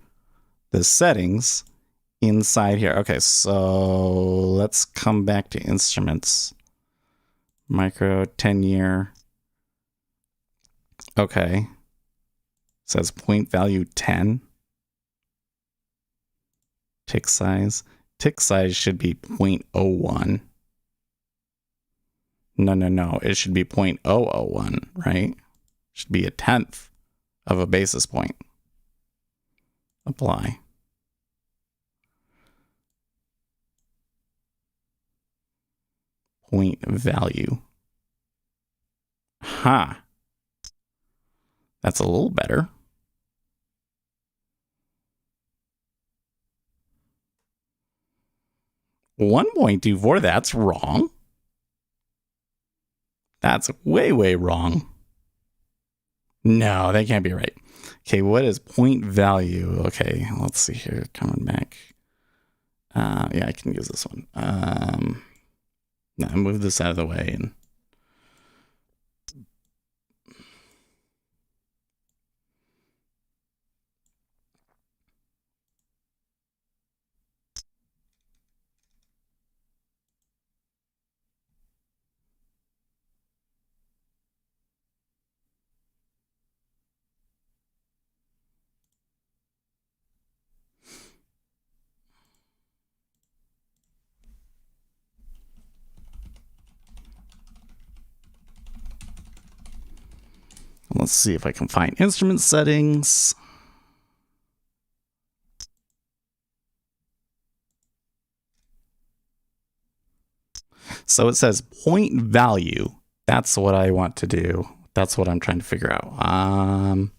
S3: the settings inside here. Okay, so let's come back to instruments. Micro 10-year. Okay. Says point value 10. Tick size. Tick size should be 0.01. No. It should be 0.001, right? Should be a tenth of a basis point. Apply. Point value. Ha. That's a little better. $1.24, that's wrong. That's way wrong. No, that can't be right. Okay, what is point value? Okay, let's see here. Coming back. Yeah, I can use this one. No, move this out of the way. And let's see if I can find instrument settings. So it says point value. That's what I want to do. That's what I'm trying to figure out.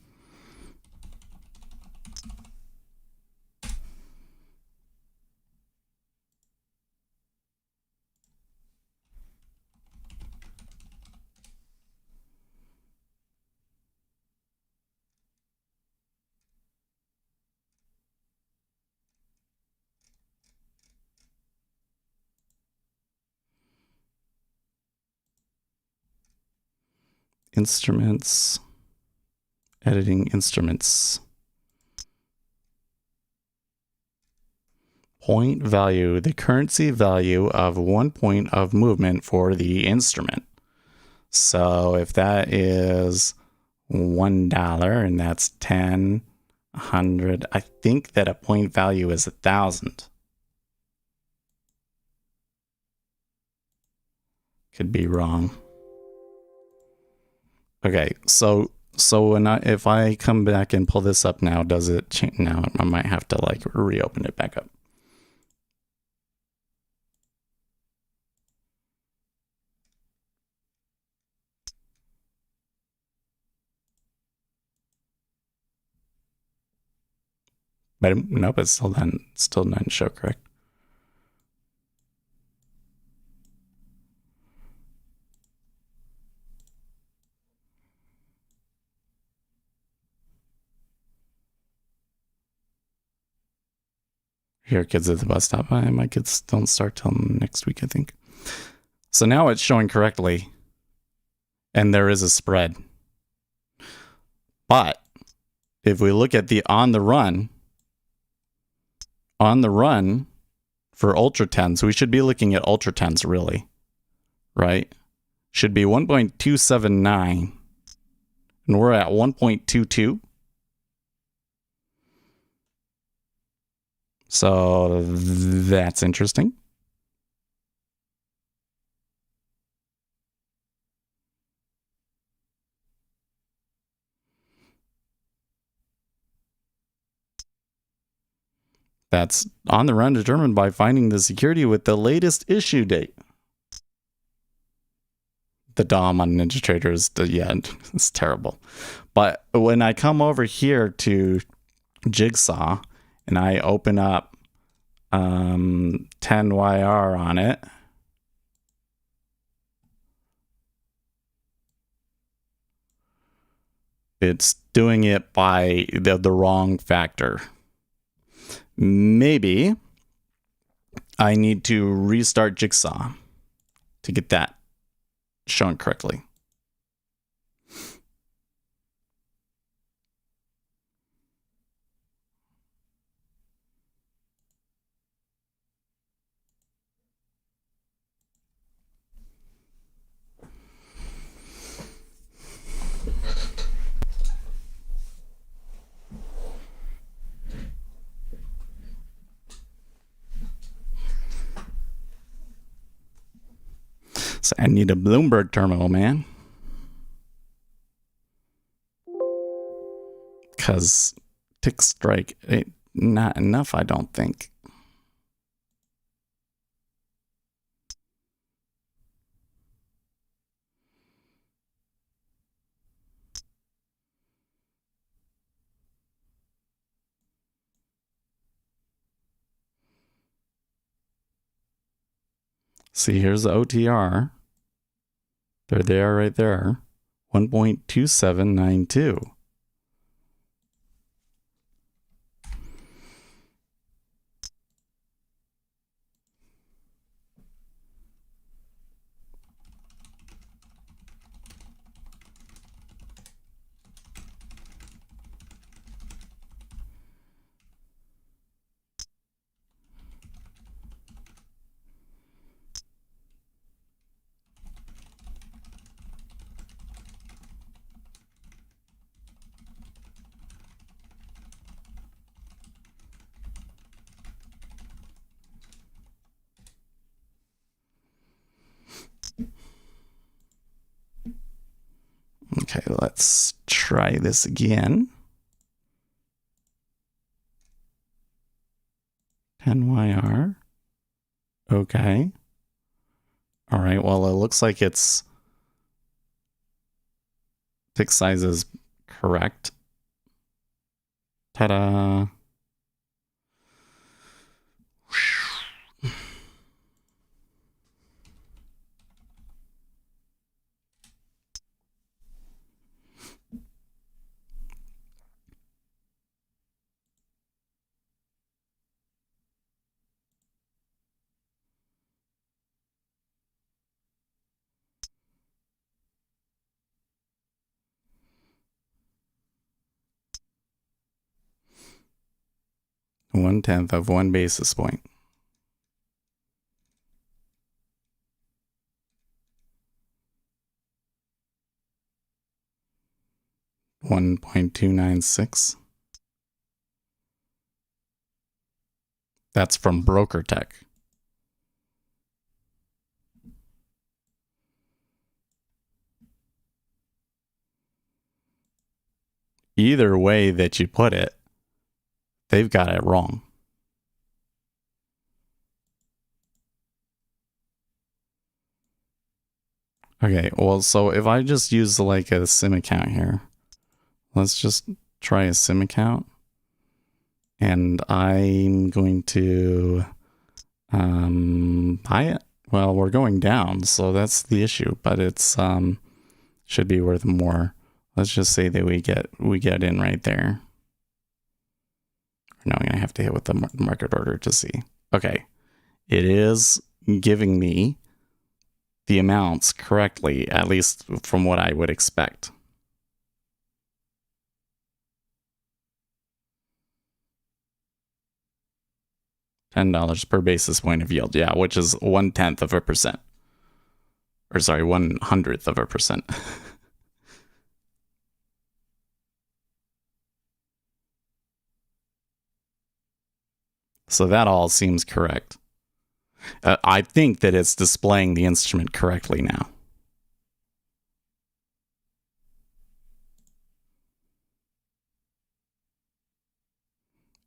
S3: Instruments, editing instruments. Point value, the currency value of 1 point of movement for the instrument. So if that is $1 and that's 10, 100, I think that a point value is 1,000. Could be wrong. Okay, so if I come back and pull this up now, does it change? Now I might have to like reopen it back up. But nope, it's still doesn't show correct. Here, kids at the bus stop. My kids don't start till next week, I think. So now it's showing correctly. And there is a spread. But if we look at the on the run for ultra 10s, we should be looking at ultra 10s really, right? Should be 1.279 and we're at 1.22. So that's interesting. That's on the run determined by finding the security with the latest issue date. The DOM on NinjaTrader is, yeah, it's terrible. But when I come over here to Jigsaw and I open up 10YR on it, it's doing it by the wrong factor. Maybe I need to restart Jigsaw to get that shown correctly. So I need a Bloomberg terminal, man. Because tick strike ain't not enough, I don't think. See, here's the OTR. There they are right there. 1.2792. Okay, let's try this again. 10YR. Okay. All right, well, it looks like it's tick size is correct. Ta-da. One-tenth of 1 basis point. $1.296. That's from Broker Tech. Either way that you put it, they've got it wrong. Okay, well, so if I just use like a sim account here, let's just try a sim account. And I'm going to buy it. Well, we're going down, so that's the issue, but it's should be worth more. Let's just say that we get in right there. No, I'm going to have to hit with the market order to see. Okay. It is giving me the amounts correctly, at least from what I would expect. $10 per basis point of yield. Yeah, which is 0.1%. Or sorry, 0.01%. So that all seems correct. I think that it's displaying the instrument correctly now.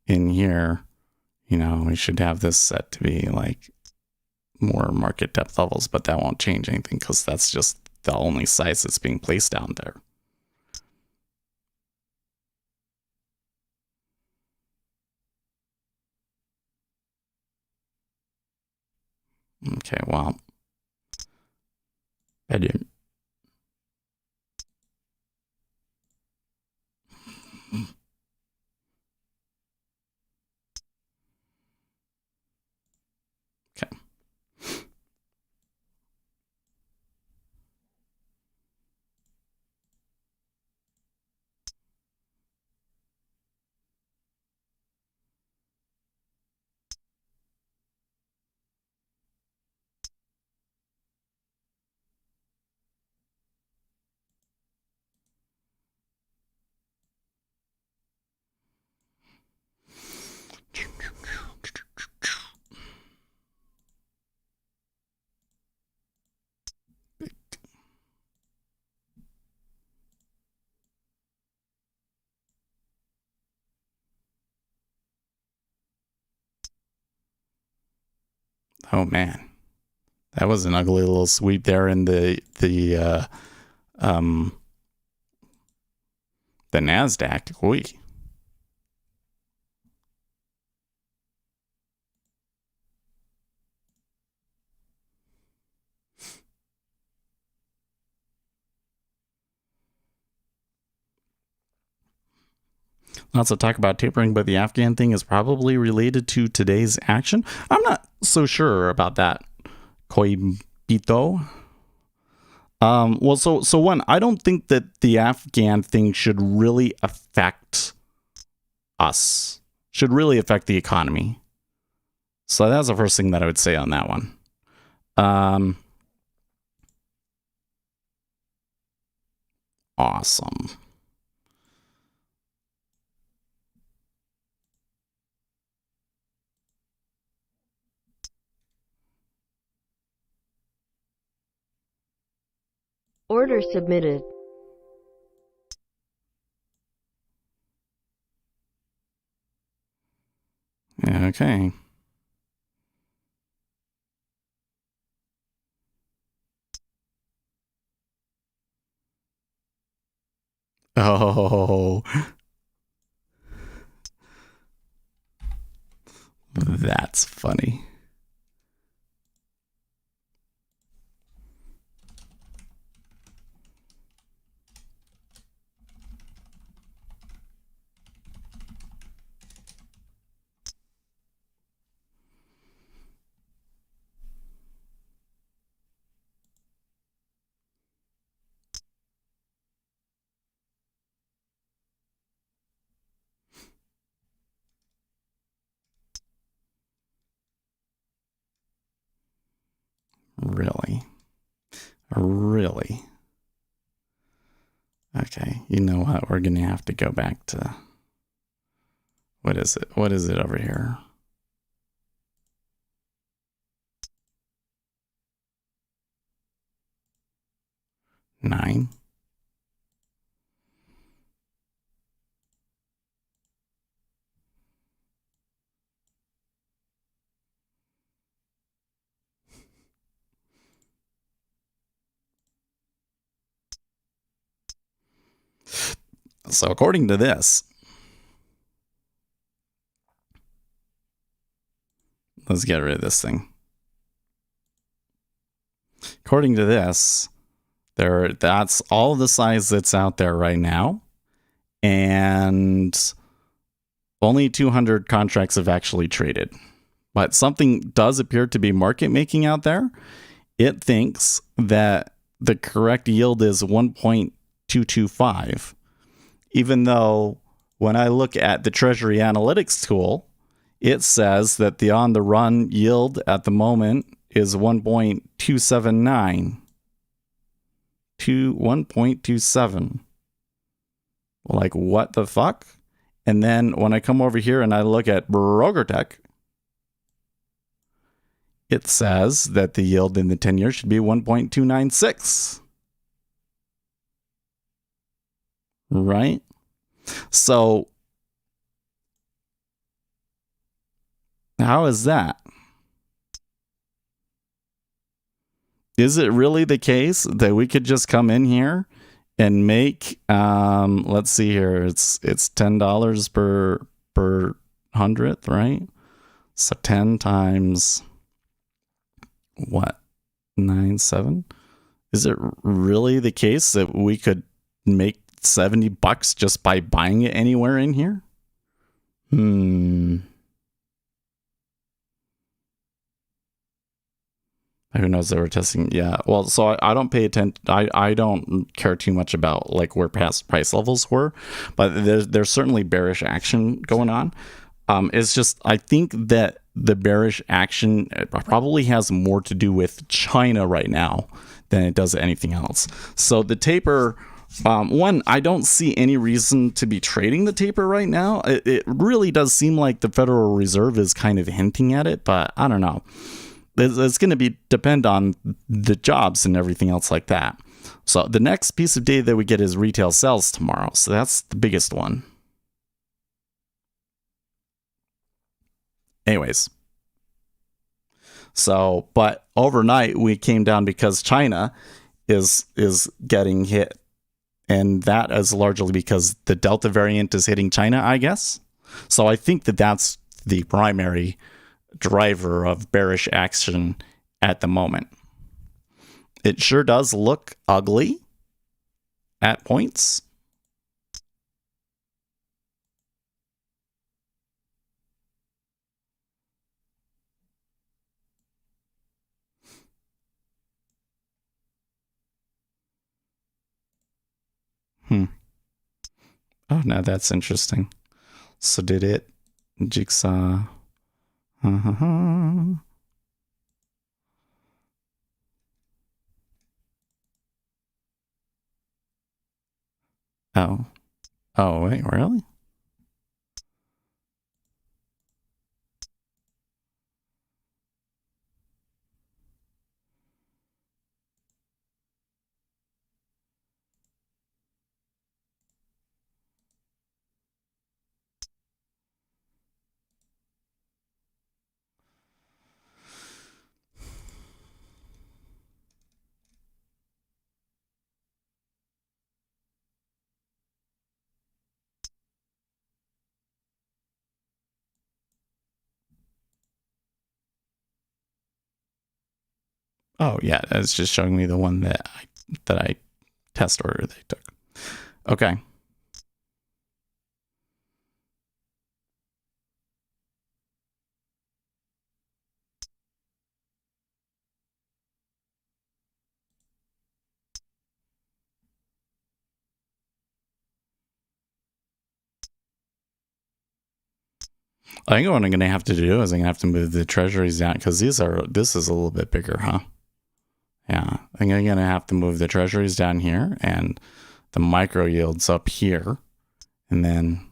S3: In here, you know, we should have this set to be like more market depth levels, but that won't change anything because that's just the only size that's being placed down there. Okay, well, I didn't. Okay. Oh man, that was an ugly little sweep there in the Nasdaq. Oy. Lots of talk about tapering, but the Afghan thing is probably related to today's action. I'm not so sure about that, Coibito. Well, so one, I don't think that the Afghan thing should really affect us, should really affect the economy. So that's the first thing that I would say on that one. Awesome.
S4: Order submitted.
S3: Okay. Oh, that's funny. Really? Really? Okay, you know what? We're going to have to go back to... What is it? What is it over here? Nine? So according to this, let's get rid of this thing. According to this, that's all the size that's out there right now. And only 200 contracts have actually traded. But something does appear to be market making out there. It thinks that the correct yield is 1.225, even though when I look at the Treasury analytics tool, it says that the on the run yield at the moment is 1.279 to 1.27. Like, what the fuck? And then when I come over here and I look at BrokerTech, it says that the yield in the 10-year should be 1.296. Right? So, how is that? Is it really the case that we could just come in here and make, let's see here, it's $10 per hundredth, right? So 10 times what? 97? Is it really the case that we could make $70 just by buying it anywhere in here? Who knows, they were testing. Yeah. Well, so I don't pay attention. I don't care too much about like where past price levels were, but there's certainly bearish action going on. It's just, I think that the bearish action probably has more to do with China right now than it does anything else. So the taper, one, I don't see any reason to be trading the taper right now. It really does seem like the Federal Reserve is kind of hinting at it, but I don't know. It's going to depend on the jobs and everything else like that. So the next piece of data that we get is retail sales tomorrow. So that's the biggest one. Anyways. So, but overnight we came down because China is getting hit. And that is largely because the Delta variant is hitting China, I guess. So I think that that's the primary driver of bearish action at the moment. It sure does look ugly at points. Oh, now that's interesting. So did it jigsaw? Oh, wait, really? Oh yeah, it's just showing me the one that I test order they took. Okay. I think what I'm going to have to do is I'm going to have to move the treasuries down because this is a little bit bigger, huh? Yeah, I think I'm going to have to move the treasuries down here and the micro yields up here. And then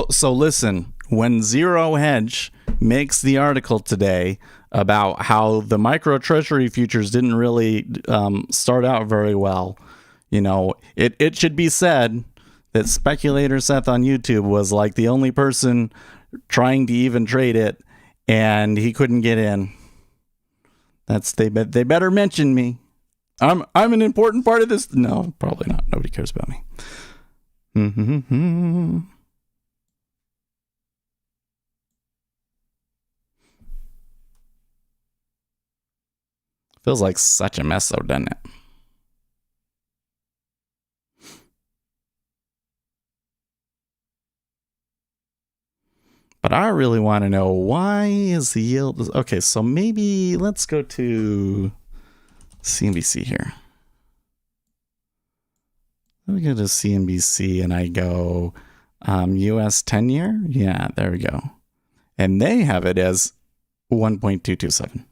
S3: So listen, when zero hedge makes the article today about how the micro treasury futures didn't really start out very well. You know, it should be said that Speculator Seth on YouTube was like the only person trying to even trade it, and he couldn't get in. They better mention me. I'm an important part of this. No, probably not. Nobody cares about me. Feels like such a mess, though, doesn't it? But I really want to know, why is the yield... Okay, so maybe let's go to CNBC here. Let me go to CNBC and I go US 10-year. Yeah, there we go. And they have it as 1.227.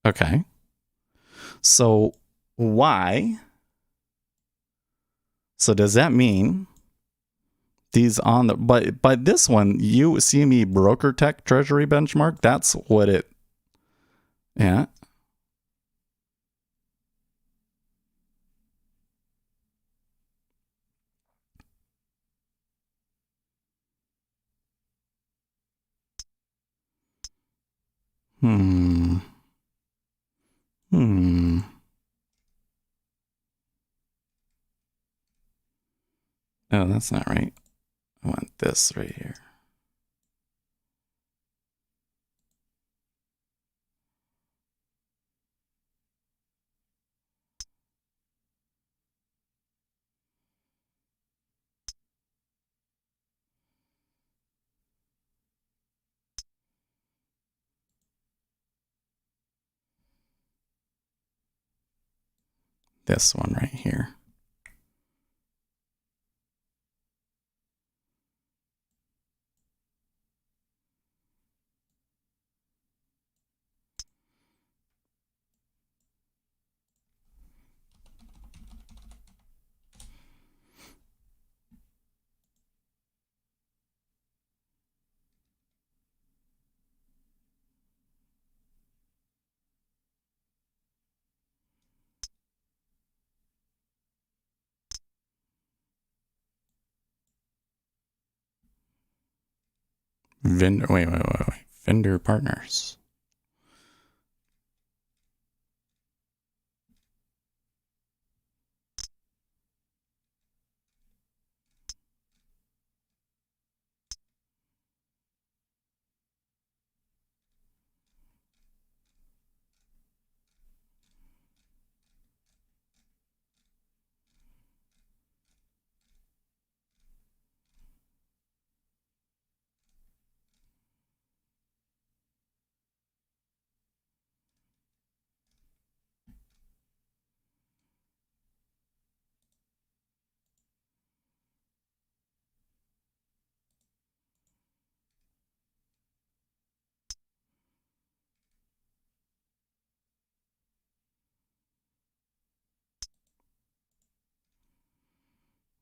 S3: Okay. So why? So does that mean these on the... But this one, CME Broker Tech Treasury benchmark, that's what it... Yeah. Oh, that's not right. I want this right here. This one right here. Wait. Vendor partners.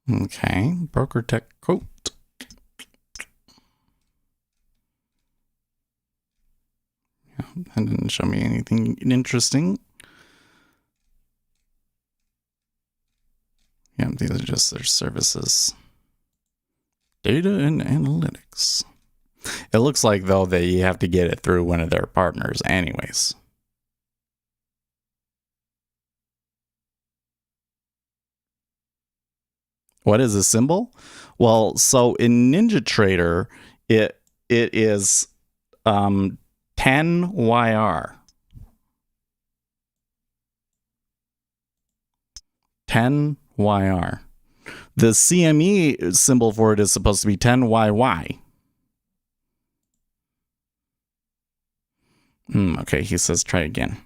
S3: Okay, broker tech quote. Yeah, that didn't show me anything interesting. Yeah, these are just their services. Data and analytics. It looks like, though, that you have to get it through one of their partners anyways. What is a symbol? Well, so in NinjaTrader, it is 10YR. 10YR. The CME symbol for it is supposed to be 10YY. Okay, he says try again.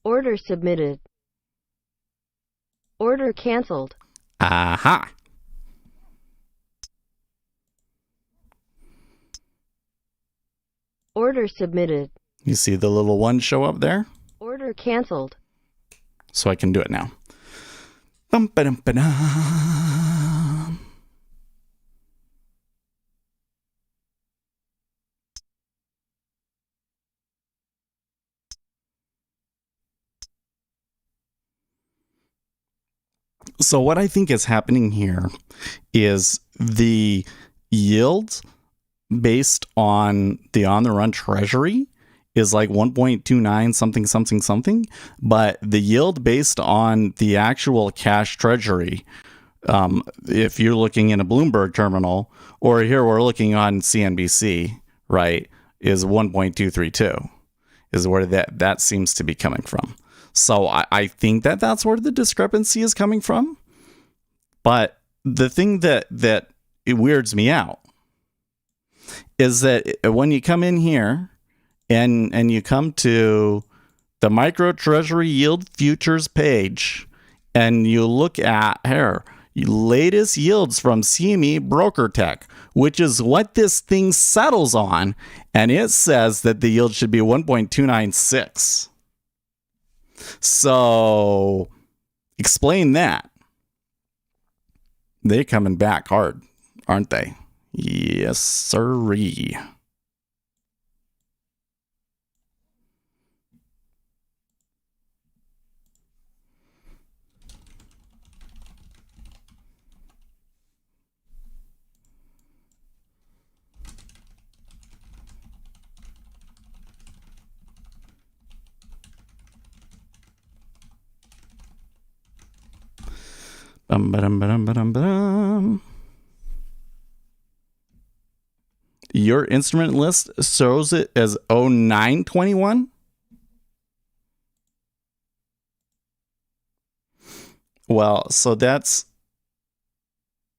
S4: Order submitted. Order canceled.
S3: Aha.
S4: Order submitted.
S3: You see the little one show up there?
S4: Order canceled.
S3: So I can do it now. Bum-ba-dum-ba-dum. So what I think is happening here is the yield based on the on-the-run treasury is like 1.29 something something something, but the yield based on the actual cash treasury, if you're looking in a Bloomberg terminal, or here we're looking on CNBC, right, is 1.232 is where that seems to be coming from. So I think that's where the discrepancy is coming from. But the thing that it weirds me out is that when you come in here and you come to the micro treasury yield futures page and you look at here, latest yields from CME Broker Tech, which is what this thing settles on, and it says that the yield should be 1.296. So explain that. They're coming back hard, aren't they? Yes, sirree. Bum-ba-dum-ba-dum-ba-dum-ba-dum. Your instrument list shows it as 0921. Well, so that's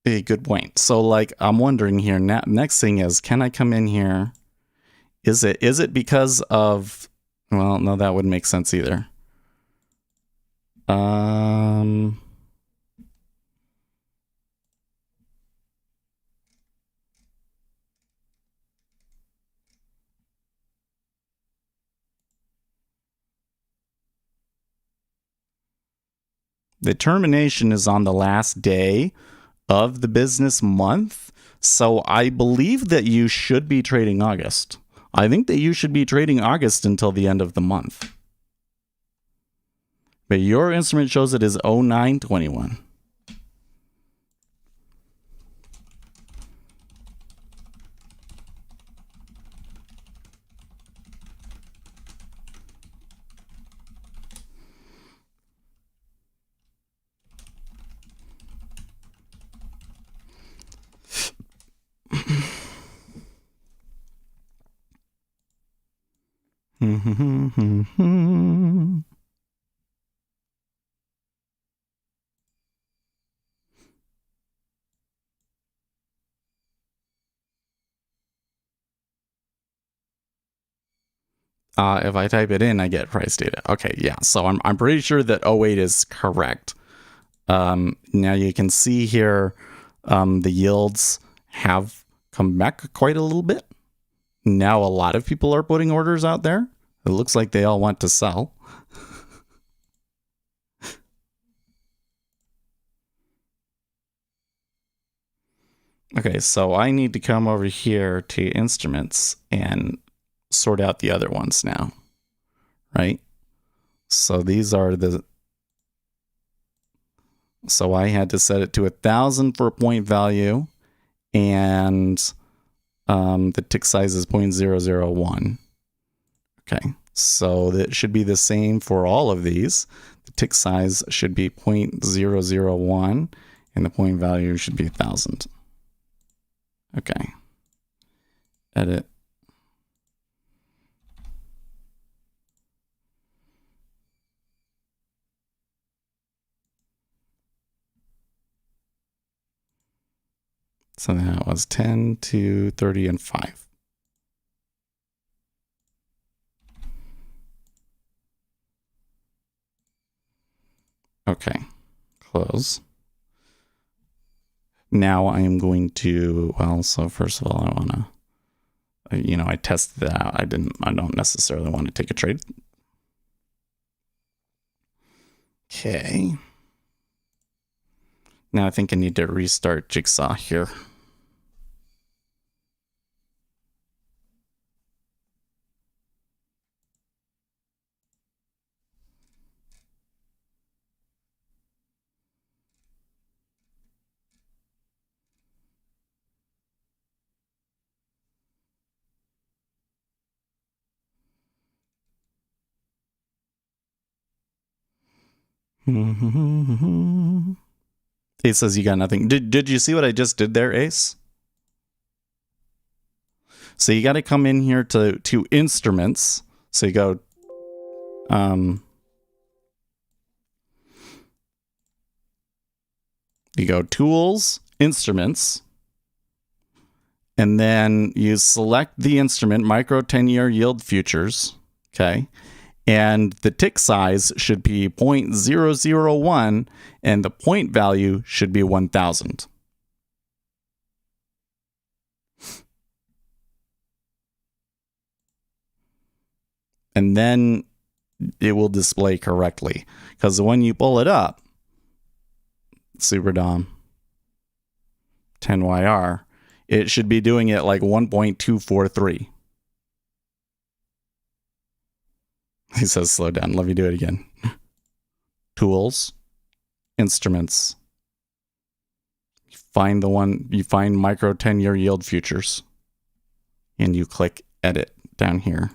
S3: a good point. So like I'm wondering here, next thing is, can I come in here? Is it because of, well, no, that wouldn't make sense either. The termination is on the last day of the business month. So I believe that you should be trading August. I think that you should be trading August until the end of the month. But your instrument shows it as 0921. If I type it in, I get price data. Okay, yeah. So I'm pretty sure that 08 is correct. Now you can see here the yields have come back quite a little bit. Now a lot of people are putting orders out there. It looks like they all want to sell. Okay, so I need to come over here to instruments and sort out the other ones now, right? So these are the, so I had to set it to 1,000 for point value, and the tick size is 0.001. Okay, so that should be the same for all of these. The tick size should be 0.001, and the point value should be 1,000. Okay, edit. So that was 10 to 30 and 5. Okay, close. Now I am going to, well, so first of all, I want to, I tested that out. I don't necessarily want to take a trade. Okay. Now I think I need to restart Jigsaw here. Ace says you got nothing. Did you see what I just did there, Ace? So you got to come in here to instruments. So you go, tools, instruments, and then you select the instrument, micro 10-year yield futures. Okay. And the tick size should be 0.001 and the point value should be 1000. And then it will display correctly. Because when you pull it up, SuperDom 10YR, it should be doing it like 1.243. He says slow down. Let me do it again. Tools, instruments. You find micro 10-year yield futures. And you click edit down here.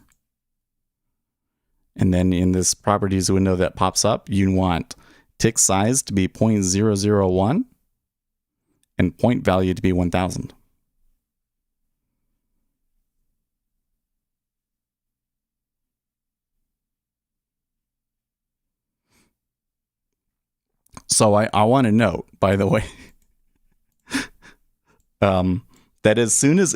S3: And then in this properties window that pops up, you want tick size to be 0.001 and point value to be 1000. So I want to note, by the way, that as soon as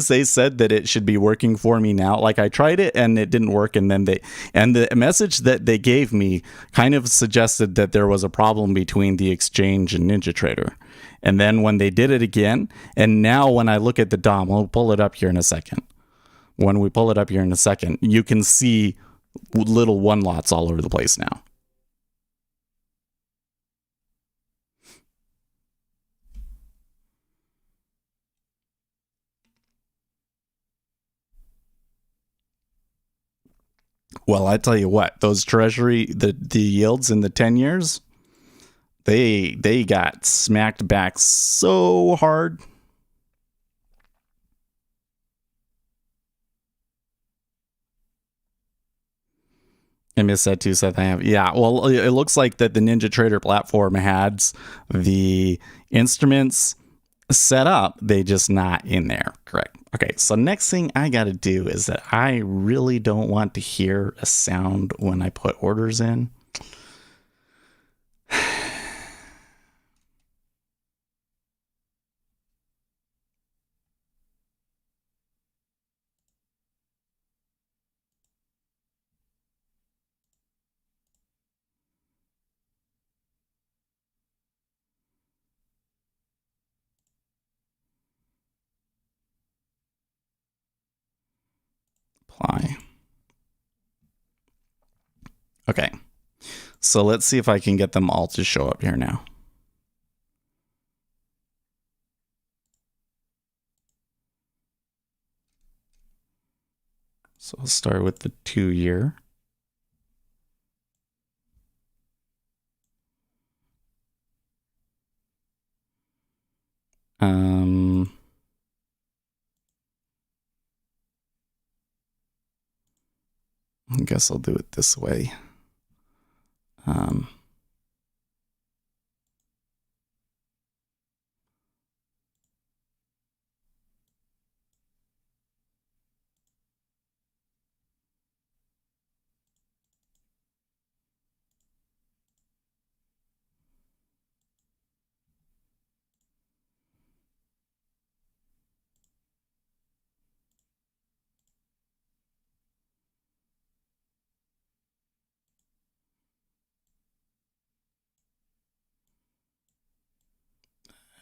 S3: they said that it should be working for me now, like I tried it and it didn't work, and then the message that they gave me kind of suggested that there was a problem between the exchange and NinjaTrader. And then when they did it again, and now when I look at the DOM, we'll pull it up here in a second. When we pull it up here in a second, you can see little one lots all over the place now. Well, I tell you what, those Treasury, the yields in the 10 years, they got smacked back so hard. I missed that too, Seth. I have. Yeah, well, it looks like that the NinjaTrader platform has the instruments set up. They just not in there. Correct. Okay, so next thing I got to do is that I really don't want to hear a sound when I put orders in. Apply. Okay, so let's see if I can get them all to show up here now. So I'll start with the 2 year. I guess I'll do it this way.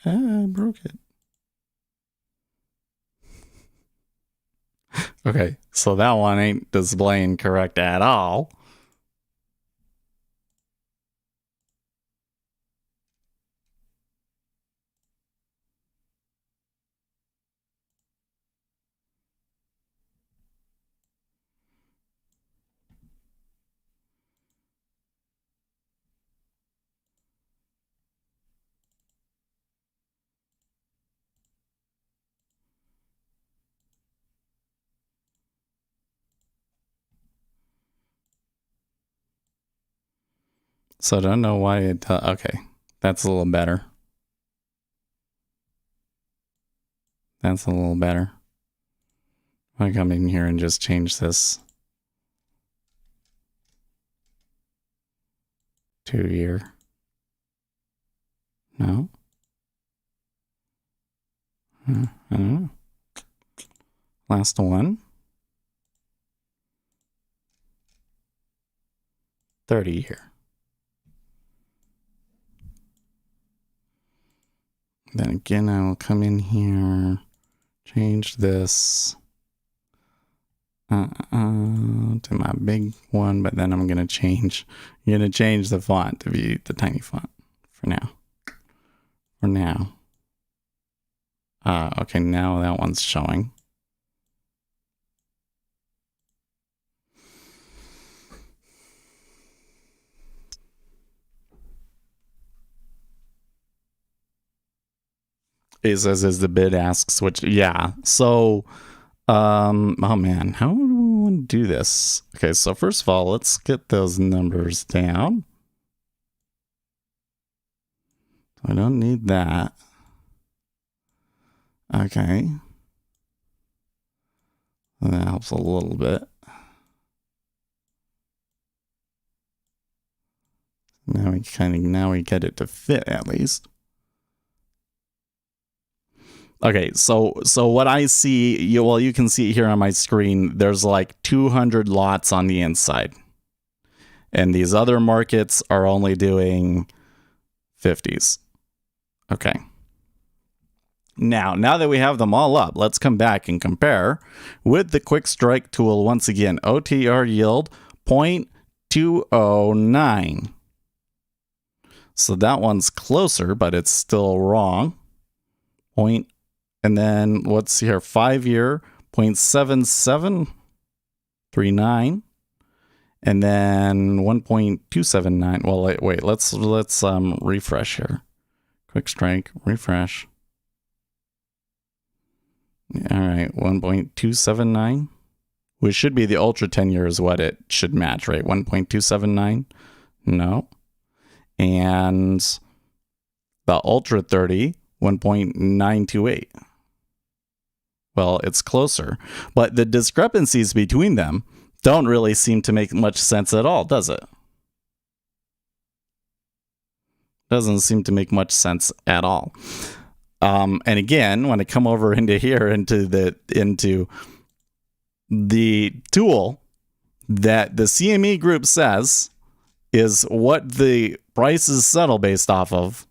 S3: I broke it. Okay, so that one ain't displaying correct at all. So I don't know why it... okay, that's a little better. That's a little better. I come in here and just change this 2 year. No? I don't know. Last one. 30 year. Then again, I will come in here, change this to my big one, but then I'm gonna change the font to be the tiny font for now. For now. Okay, now that one's showing. It says is the bid asks, which, yeah. So, oh man, how do we want to do this? Okay, so first of all, let's get those numbers down. I don't need that. Okay. That helps a little bit. Now we get it to fit at least. Okay, so what I see, you can see here on my screen, there's like 200 lots on the inside. And these other markets are only doing 50s. Okay. Now that we have them all up, let's come back and compare with the quick strike tool once again. OTR yield 0.209. So that one's closer, but it's still wrong. And then what's here? 5 year 0.7739. And then 1.279. Well, wait, let's refresh here. Quick strike, refresh. All right, 1.279, which should be the ultra 10 year is what it should match, right? 1.279. No. And the ultra 30, 1.928. Well, it's closer, but the discrepancies between them don't really seem to make much sense at all, does it? Doesn't seem to make much sense at all. And again, when I come over into here, into the tool that the CME group says is what the prices settle based off of.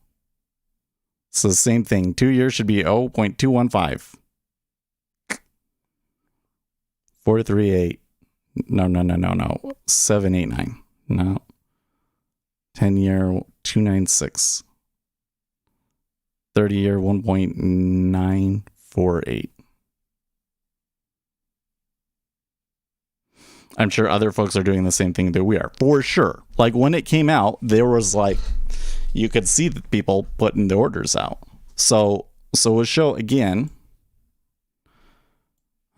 S3: It's the same thing. 2 years should be 0.215. 438. No. 789. No. 10 year 296. 30 year 1.948. I'm sure other folks are doing the same thing that we are, for sure. Like when it came out, there was like, you could see the people putting the orders out. So we'll show again.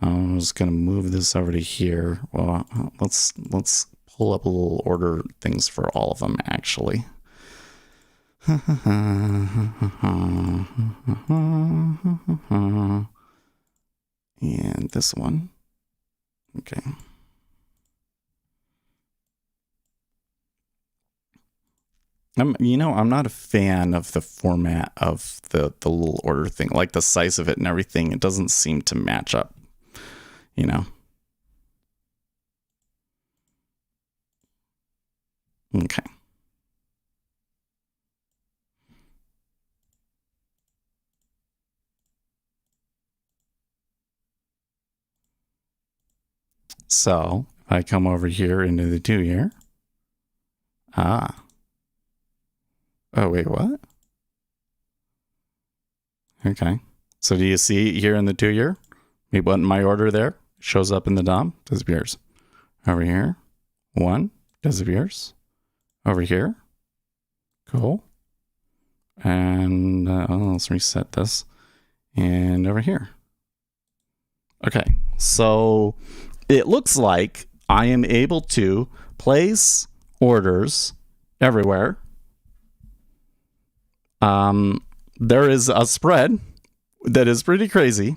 S3: I'm just gonna move this over to here. Well, let's pull up a little order things for all of them actually. And this one. Okay. I'm not a fan of the format of the little order thing, like the size of it and everything. It doesn't seem to match up, Okay. So if I come over here into the 2-year. Ah. Oh, wait, what? Okay. So do you see here in the 2-year? Me button my order there. Shows up in the DOM. Disappears. Over here. 1. Disappears. Over here. Cool. And let's reset this. And over here. Okay. So it looks like I am able to place orders everywhere. There is a spread that is pretty crazy.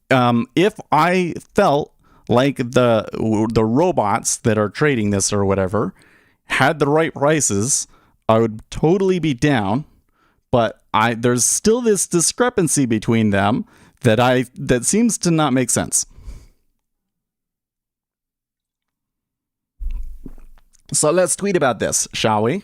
S3: If I felt like the robots that are trading this or whatever had the right prices, I would totally be down. But there's still this discrepancy between them that seems to not make sense. So let's tweet about this, shall we?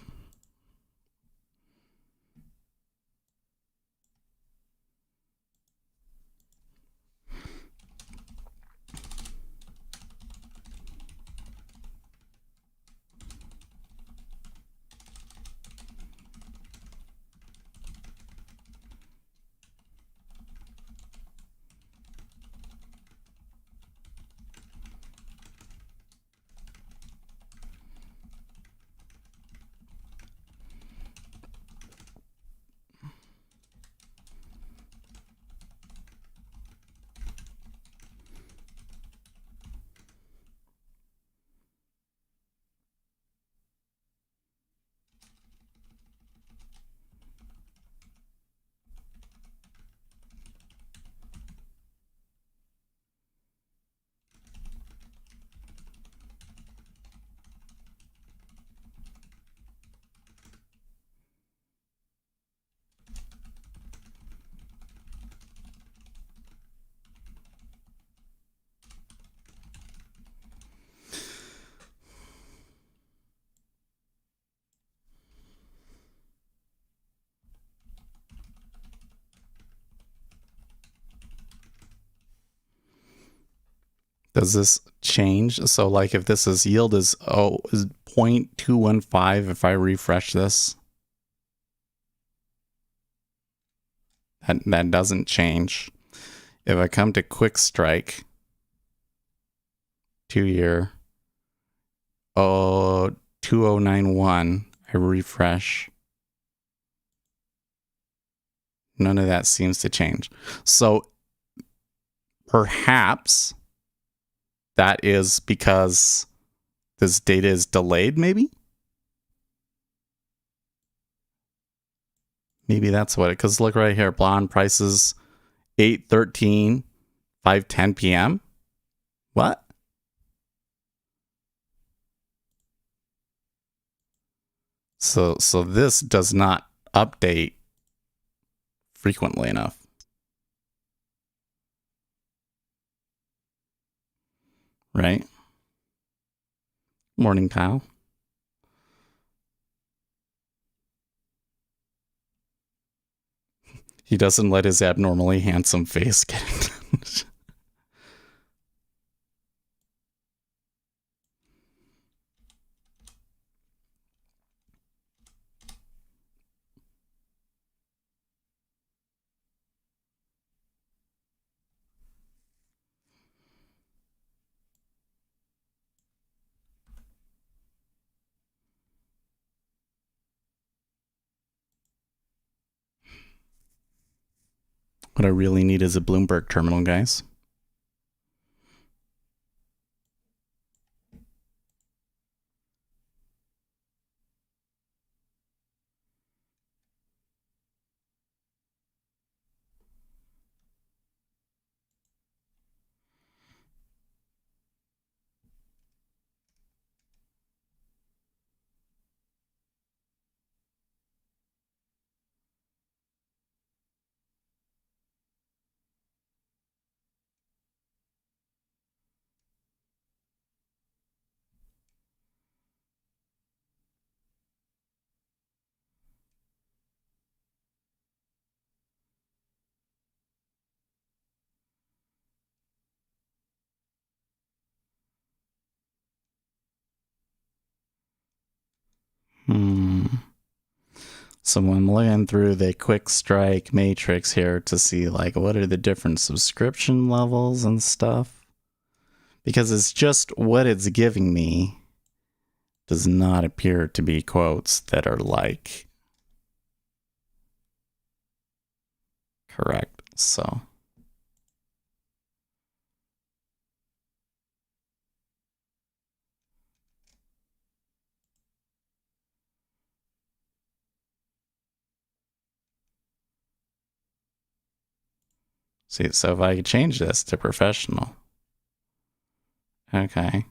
S3: Does this change? So like if this is yield is 0.215, if I refresh this, that doesn't change. If I come to quick strike, 2-year, 2091, I refresh. None of that seems to change. So perhaps that is because this data is delayed, maybe? Maybe that's what it, because look right here, blonde prices 8:13, 5:10 p.m. What? So this does not update frequently enough. Right? Morning, Kyle. He doesn't let his abnormally handsome face get it. What I really need is a Bloomberg terminal, guys. So I'm looking through the quick strike matrix here to see like what are the different subscription levels and stuff. Because it's just what it's giving me does not appear to be quotes that are like correct. So see, so if I could change this to professional. Okay.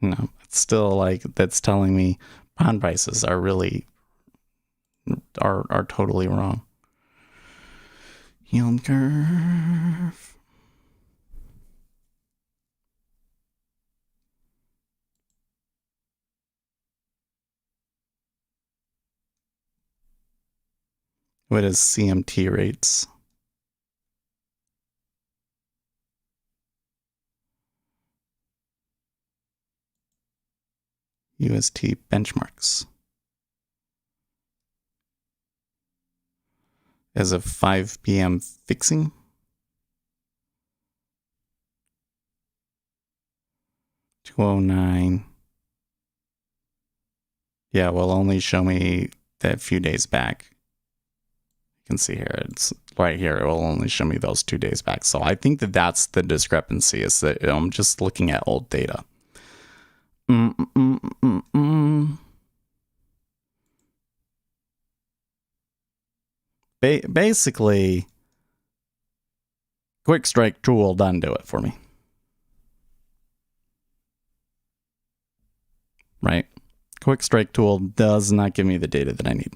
S3: No, it's still like that's telling me bond prices are really are totally wrong. Yield curve. What is CMT rates? UST benchmarks. As of 5 p.m. fixing. 209. Yeah, will only show me that few days back. You can see here, it's right here. It will only show me those 2 days back. So I think that that's the discrepancy, is that I'm just looking at old data. Basically, quick strike tool done do it for me. Right? Quick strike tool does not give me the data that I need.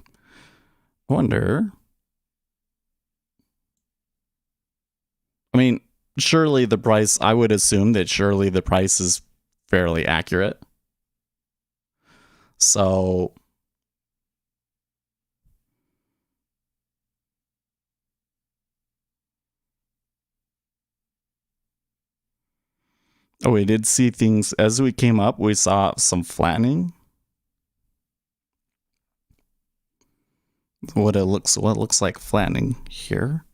S3: I wonder. I mean, surely the price, I would assume that surely the price is fairly accurate. So oh, we did see things as we came up, we saw some flattening. What looks like flattening here.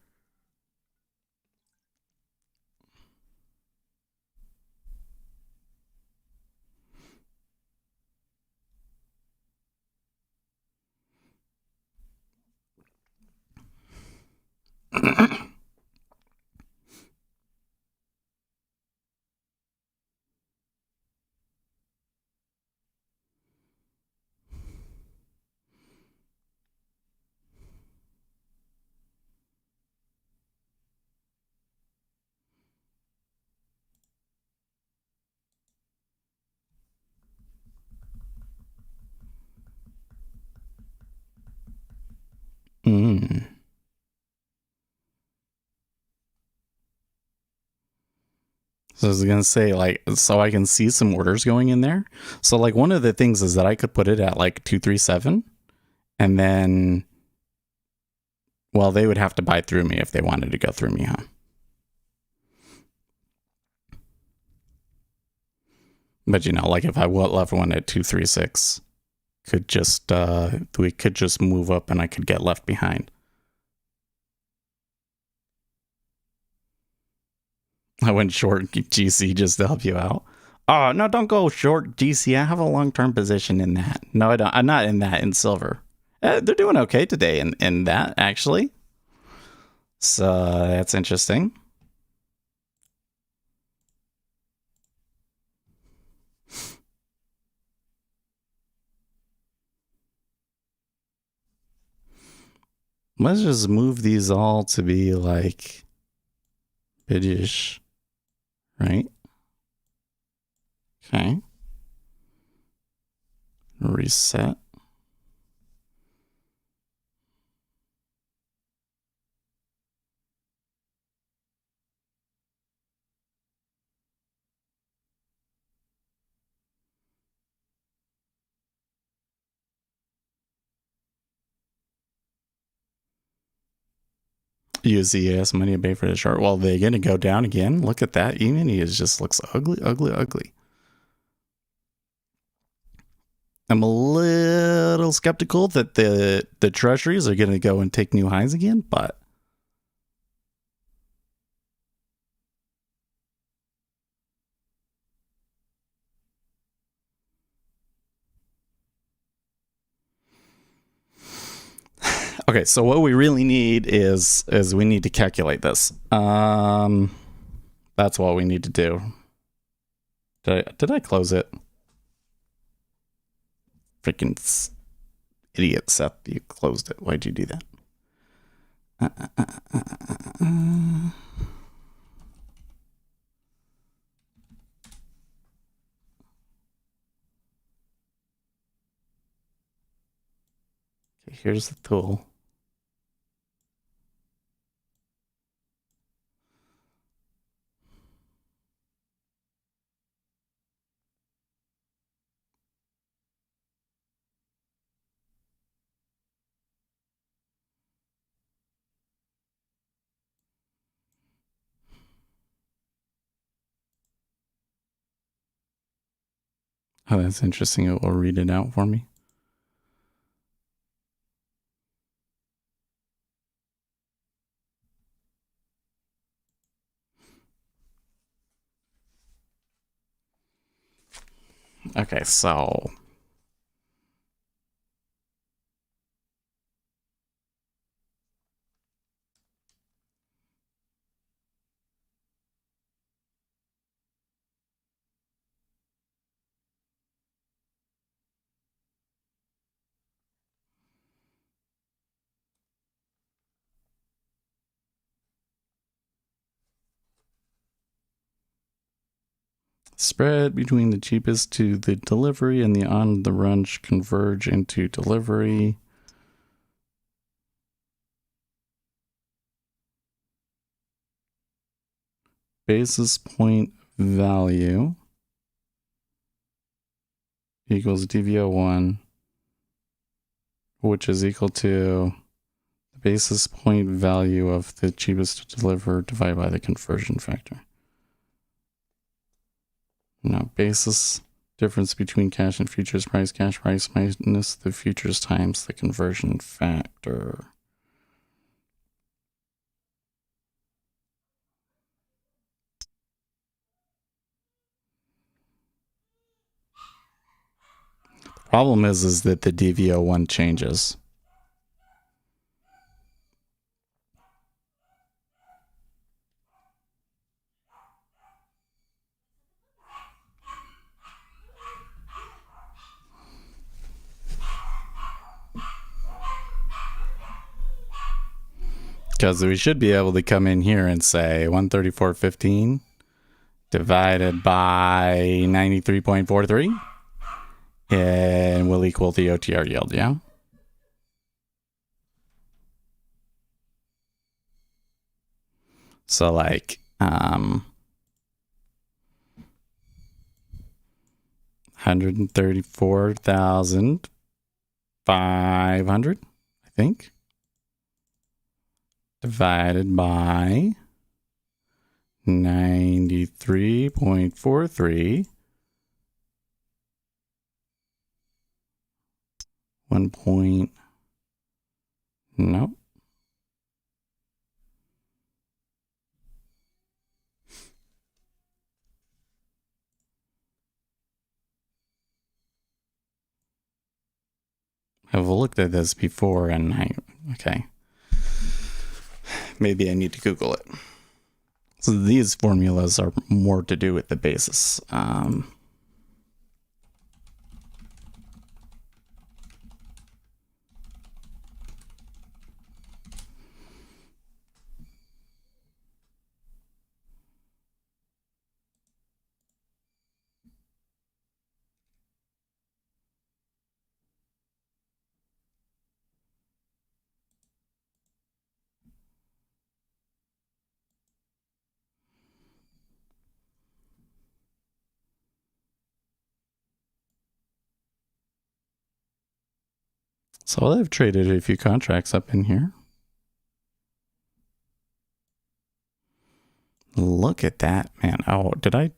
S3: So I was gonna say, like, so I can see some orders going in there. So like one of the things is that I could put it at like 237, and then, well, they would have to buy through me if they wanted to go through me, huh? But you know, like if I left one at 236, could just we could just move up and I could get left behind. I went short GC just to help you out. Oh, no, don't go short GC. I have a long-term position in that. No, I don't. I'm not in that in silver. They're doing okay today in that, actually. So that's interesting. Let's just move these all to be like biddish, right? Okay. Reset. use the AS money to pay for the short. Well, they're going to go down again. Look at that. Even he just looks ugly, ugly, ugly. I'm a little skeptical that the treasuries are going to go and take new highs again, but okay, so what we really need is we need to calculate this. That's what we need to do. Did I close it? Freaking idiot, Seth, you closed it. Why'd you do that? Okay, here's the tool. Oh, that's interesting. It will read it out for me. Okay, so spread between the cheapest to the delivery and the on the run converge into delivery. Basis point value equals DVO1, which is equal to the basis point value of the cheapest to deliver divided by the conversion factor. Now, basis difference between cash and futures price, cash price minus the futures times the conversion factor. The problem is that the DVO1 changes. Because we should be able to come in here and say 134.15 divided by 93.43 and will equal the OTR yield, yeah? So like 134,500, I think, divided by 93.43. 1 point. Nope. I've looked at this before and okay. Maybe I need to Google it. So these formulas are more to do with the basis. So I've traded a few contracts up in here. look at that, man. Oh, did I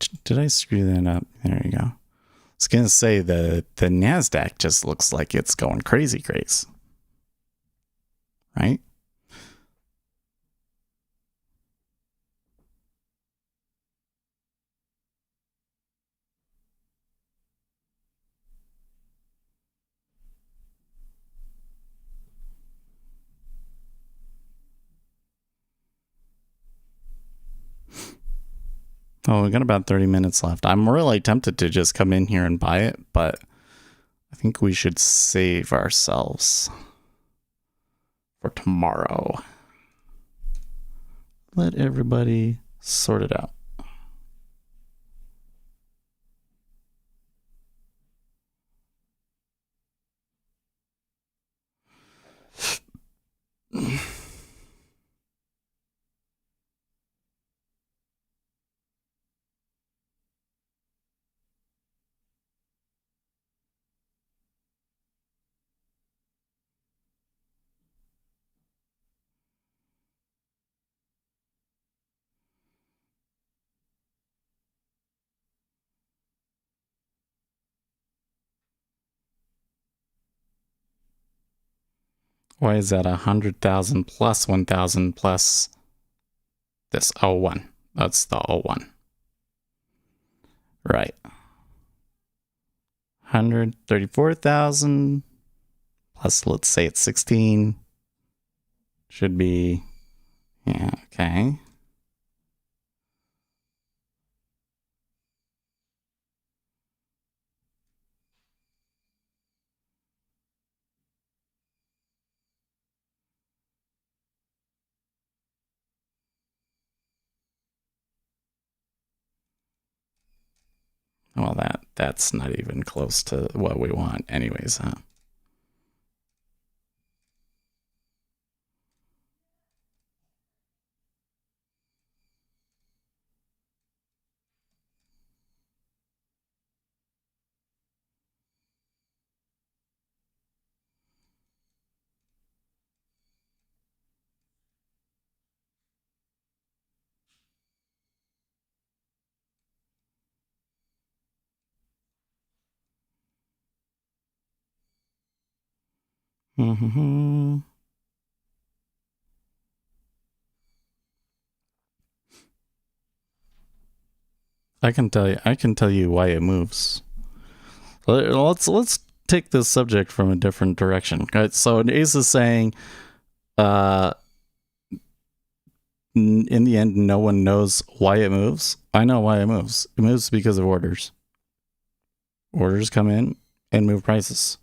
S3: screw that up? There you go. I was gonna say the NASDAQ just looks like it's going crazy, Grace. Right? Oh, we got about 30 minutes left. I'm really tempted to just come in here and buy it, but I think we should save ourselves for tomorrow. Let everybody sort it out. Why is that 100,000 plus 1,000 plus this 01? That's the 01. Right. 134,000 plus, let's say it's 16. Should be, yeah, okay. Well, that's not even close to what we want anyways, huh? Mm-hmm. I can tell you why it moves. Let's take this subject from a different direction. Right? So Ace is saying, in the end, no one knows why it moves. I know why it moves. It moves because of orders. Orders come in and move prices.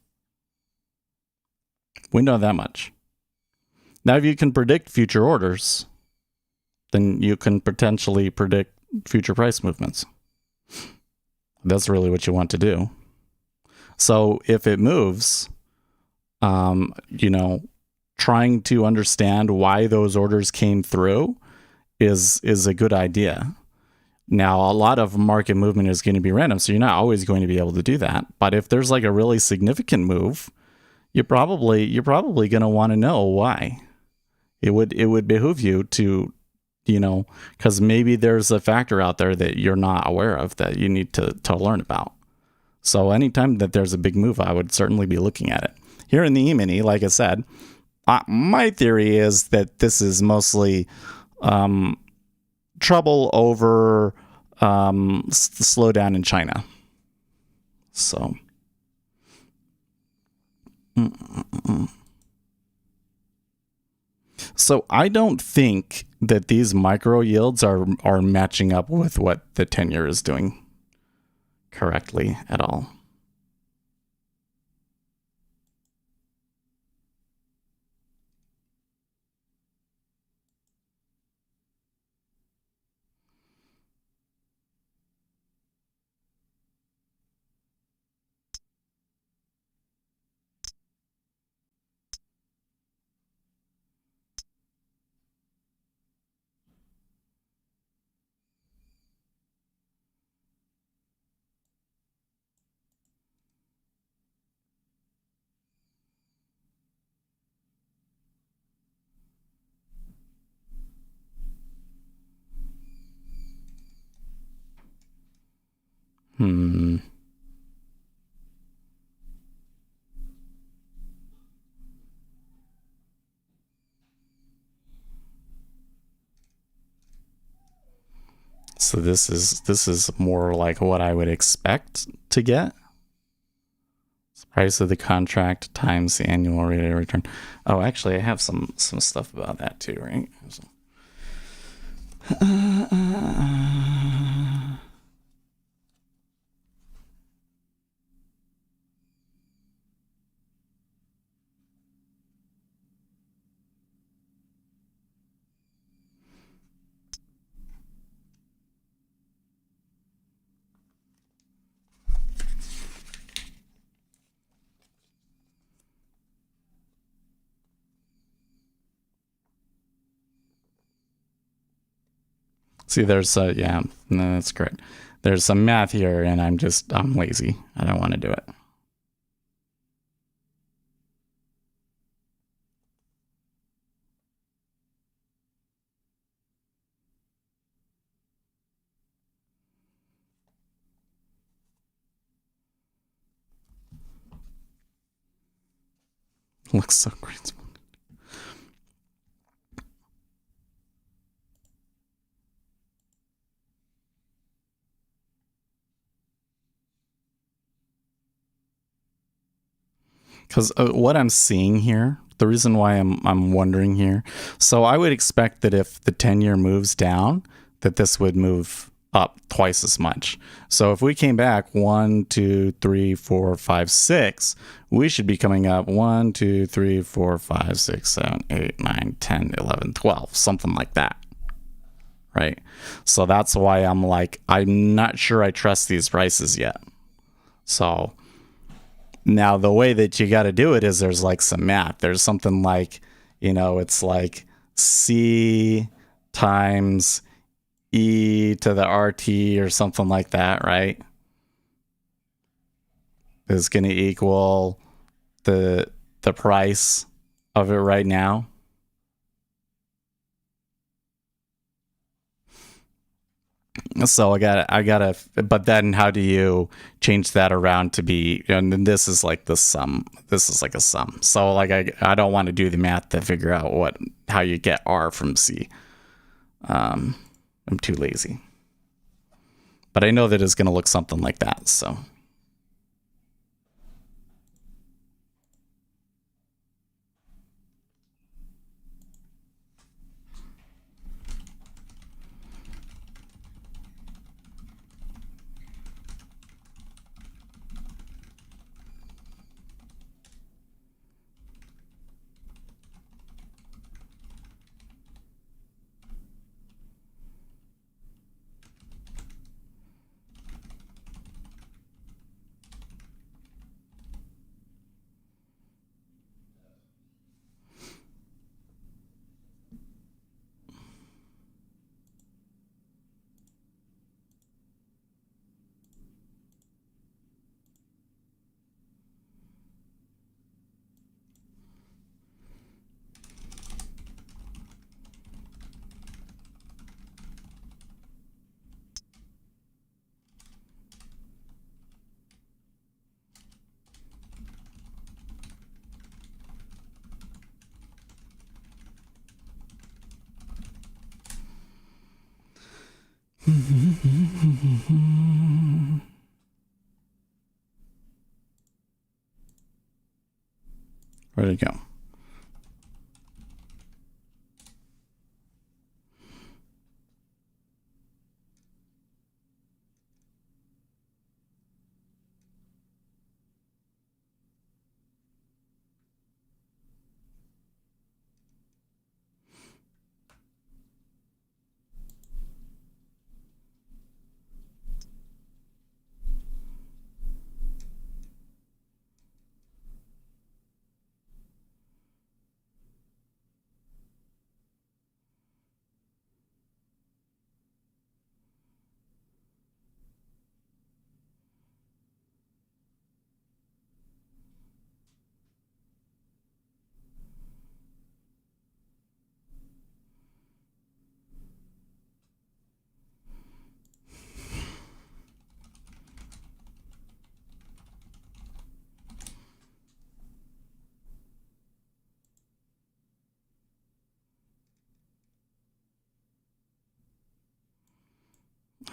S3: We know that much. Now, if you can predict future orders, then you can potentially predict future price movements. That's really what you want to do. So if it moves, trying to understand why those orders came through is a good idea. Now, a lot of market movement is going to be random, so you're not always going to be able to do that. But if there's like a really significant move, you're probably going to want to know why. It would behoove you to, because maybe there's a factor out there that you're not aware of that you need to learn about. So anytime that there's a big move, I would certainly be looking at it. Here in the E-mini, like I said, my theory is that this is mostly trouble over slowdown in China. So. So I don't think that these micro yields are matching up with what the 10-year is doing correctly at all. So this is more like what I would expect to get. Price of the contract times the annual rate of return. Oh, actually, I have some stuff about that too, right? See, there's yeah, no, that's correct. There's some math here, and I'm lazy. I don't want to do it. Looks so great. Because what I'm seeing here, the reason why I'm wondering here, so I would expect that if the 10-year moves down, that this would move up twice as much. So if we came back 1, 2, 3, 4, 5, 6, we should be coming up 1, 2, 3, 4, 5, 6, 7, 8, 9, 10, 11, 12, something like that. Right? So that's why I'm like, I'm not sure I trust these prices yet. So now, the way that you got to do it is there's like some math. There's something like, it's like C times E to the RT or something like that, right? Is going to equal the price of it right now. So I gotta, but then how do you change that around to be, and then this is like the sum, this is like a sum. So like, I don't want to do the math to figure out how you get R from C. I'm too lazy, but I know that it's going to look something like that. So. Where'd it go?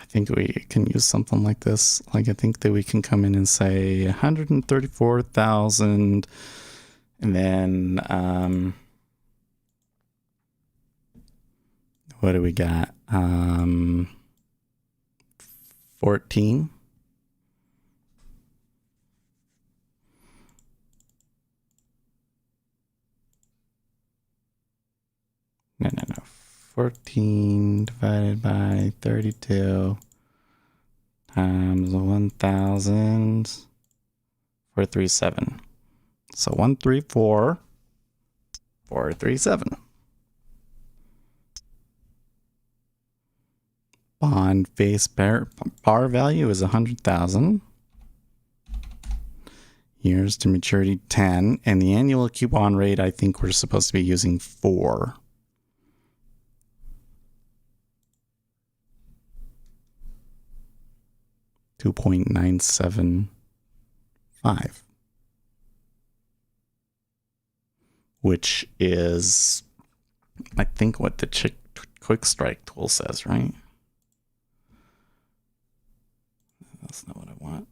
S3: I think we can use something like this. Like, I think that we can come in and say 134,000, and then what do we got? 14. No. 14 divided by 32 times 1,000, 437. So 134,437. Bond face par value is 100,000. Years to maturity 10, and the annual coupon rate, I think we're supposed to be using 4. 2.975, which is, I think, what the quick strike tool says, right? That's not what I want.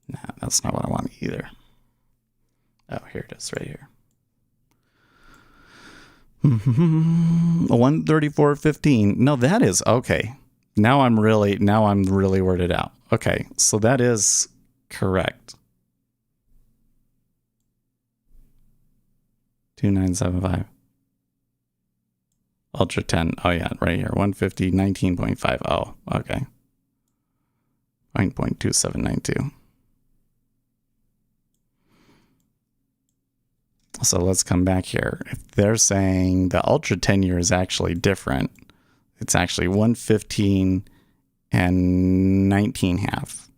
S3: Nah, that's not what I want either. Oh, here it is right here. 134.15. No, that is okay. Now I'm really worded out. Okay, so that is correct. 2975. Ultra 10. Oh yeah, right here. 150, 19.5. Oh, okay. 9.2792. So let's come back here. If they're saying the Ultra 10-year is actually different, it's actually 115 and 19.5.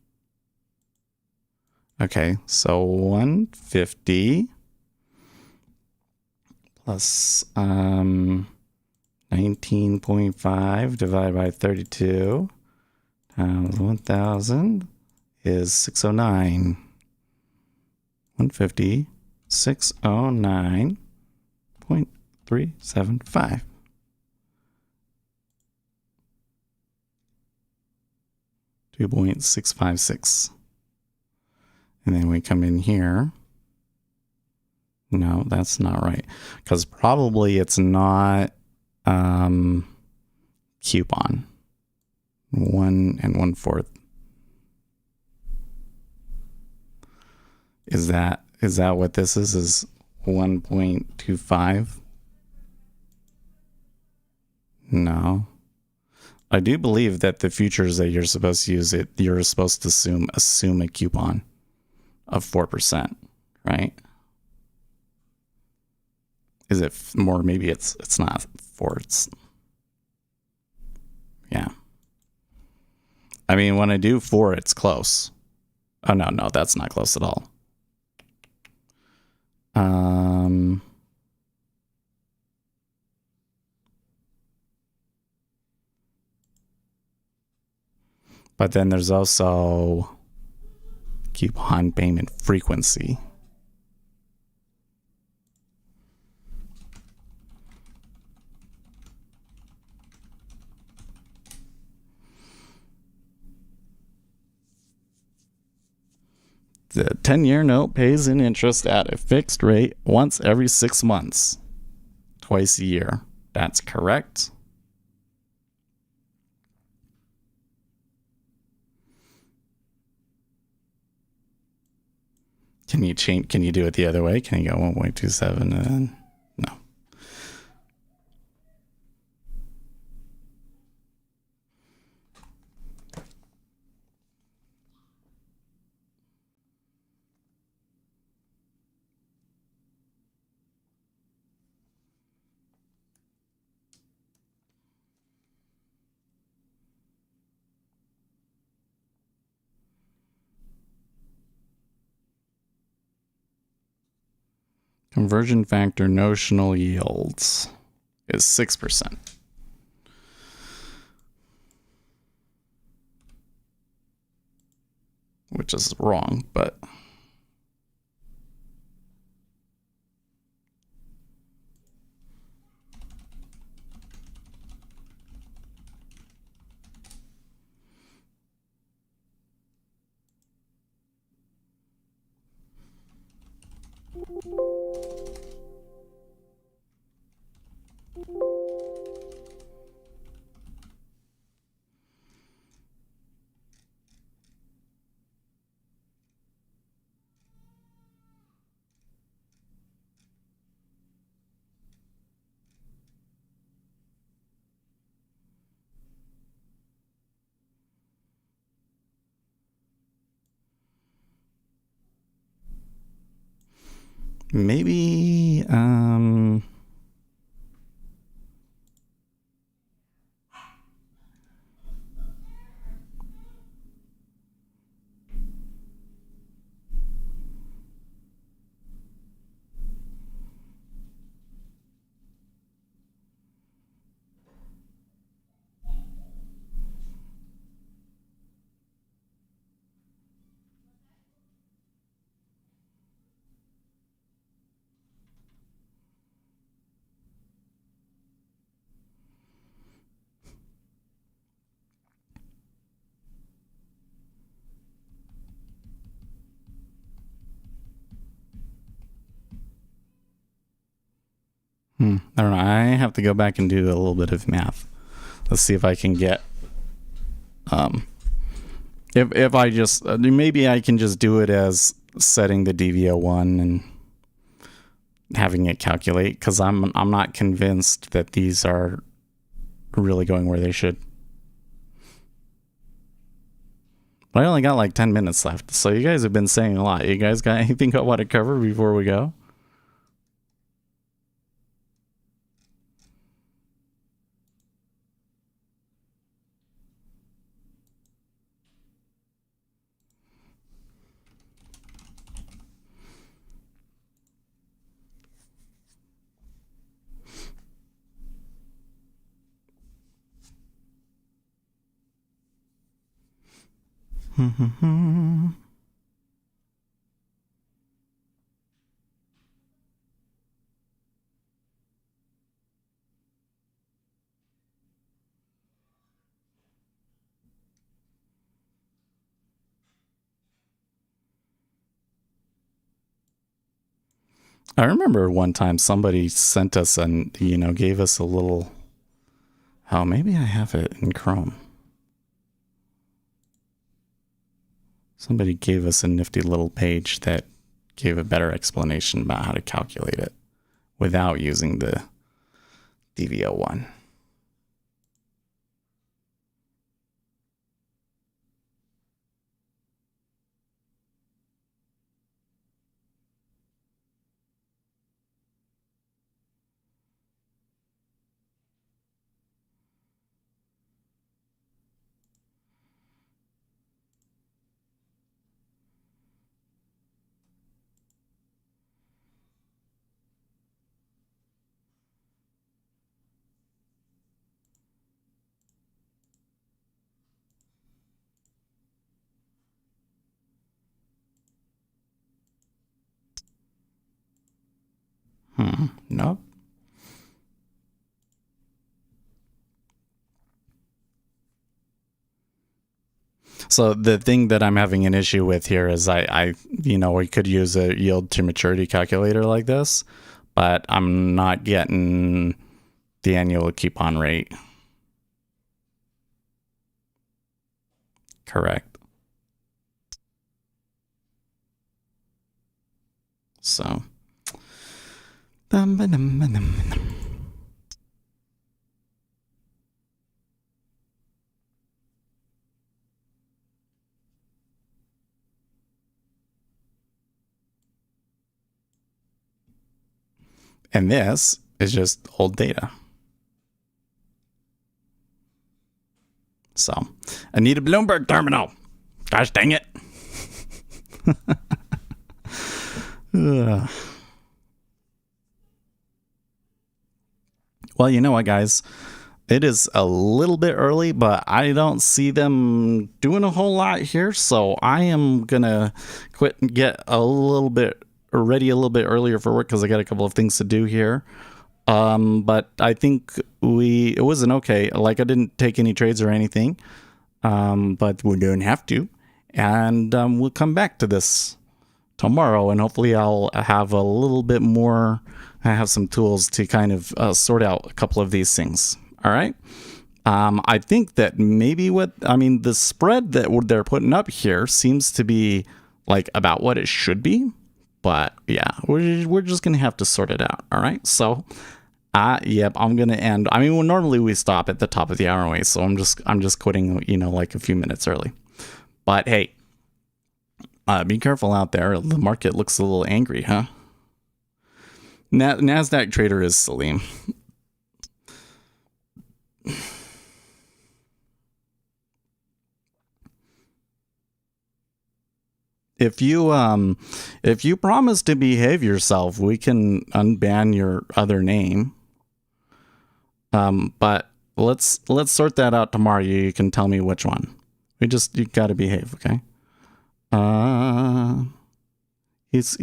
S3: Okay, so 150 plus 19.5 divided by 32 times 1,000 is 609. 150. 609.375. $2.656. And then we come in here. No, that's not right. Because probably it's not coupon. 1 1/4. Is that what this is? Is 1.25? No. I do believe that the futures that you're supposed to use you're supposed to assume a coupon of 4%, right? Is it more? Maybe it's not 4. It's, yeah. I mean, when I do 4, it's close. Oh no, that's not close at all. But then there's also coupon payment frequency. The 10-year note pays in interest at a fixed rate once every 6 months, twice a year. That's correct. Can you do it the other way? Can you go 1.27 and then no? Conversion factor notional yields is 6%. which is wrong, but maybe I don't know. I have to go back and do a little bit of math. Let's see if I can get if I just maybe I can just do it as setting the DV01 and having it calculate, because I'm not convinced that these are really going where they should. But I only got like 10 minutes left, so you guys have been saying a lot. You guys got anything I want to cover before we go? I remember one time somebody sent us and gave us a little. Oh, maybe I have it in Chrome. Somebody gave us a nifty little page that gave a better explanation about how to calculate it without using the DV01. Nope. So the thing that I'm having an issue with here is we could use a yield to maturity calculator like this, but I'm not getting the annual coupon rate correct. So and this is just old data. So I need a Bloomberg terminal. Gosh dang it. Well, you know what, guys? It is a little bit early, but I don't see them doing a whole lot here, so I am gonna quit and get a little bit ready a little bit earlier for work because I got a couple of things to do here. But I think it wasn't okay. Like, I didn't take any trades or anything, but we don't have to, and we'll come back to this tomorrow, and hopefully I'll have a little bit more. I have some tools to kind of sort out a couple of these things. All right. I think that maybe the spread that they're putting up here seems to be like about what it should be. But yeah, we're just going to have to sort it out. All right. So, yep, I'm going to end. I mean, well, normally we stop at the top of the hour anyway, so I'm just quitting, like a few minutes early. But hey, be careful out there. The market looks a little angry, huh? NASDAQ trader is Salim. If you promise to behave yourself, we can unban your other name. But let's sort that out tomorrow. You can tell me which one. You got to behave, okay? He's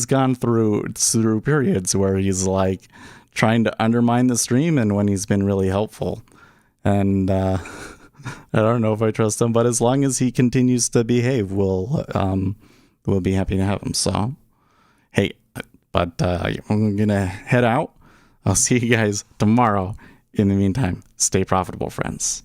S3: gone through periods where he's like trying to undermine the stream, and when he's been really helpful. And I don't know if I trust him, but as long as he continues to behave, we'll be happy to have him. So, hey, but I'm gonna head out. I'll see you guys tomorrow. In the meantime, stay profitable, friends.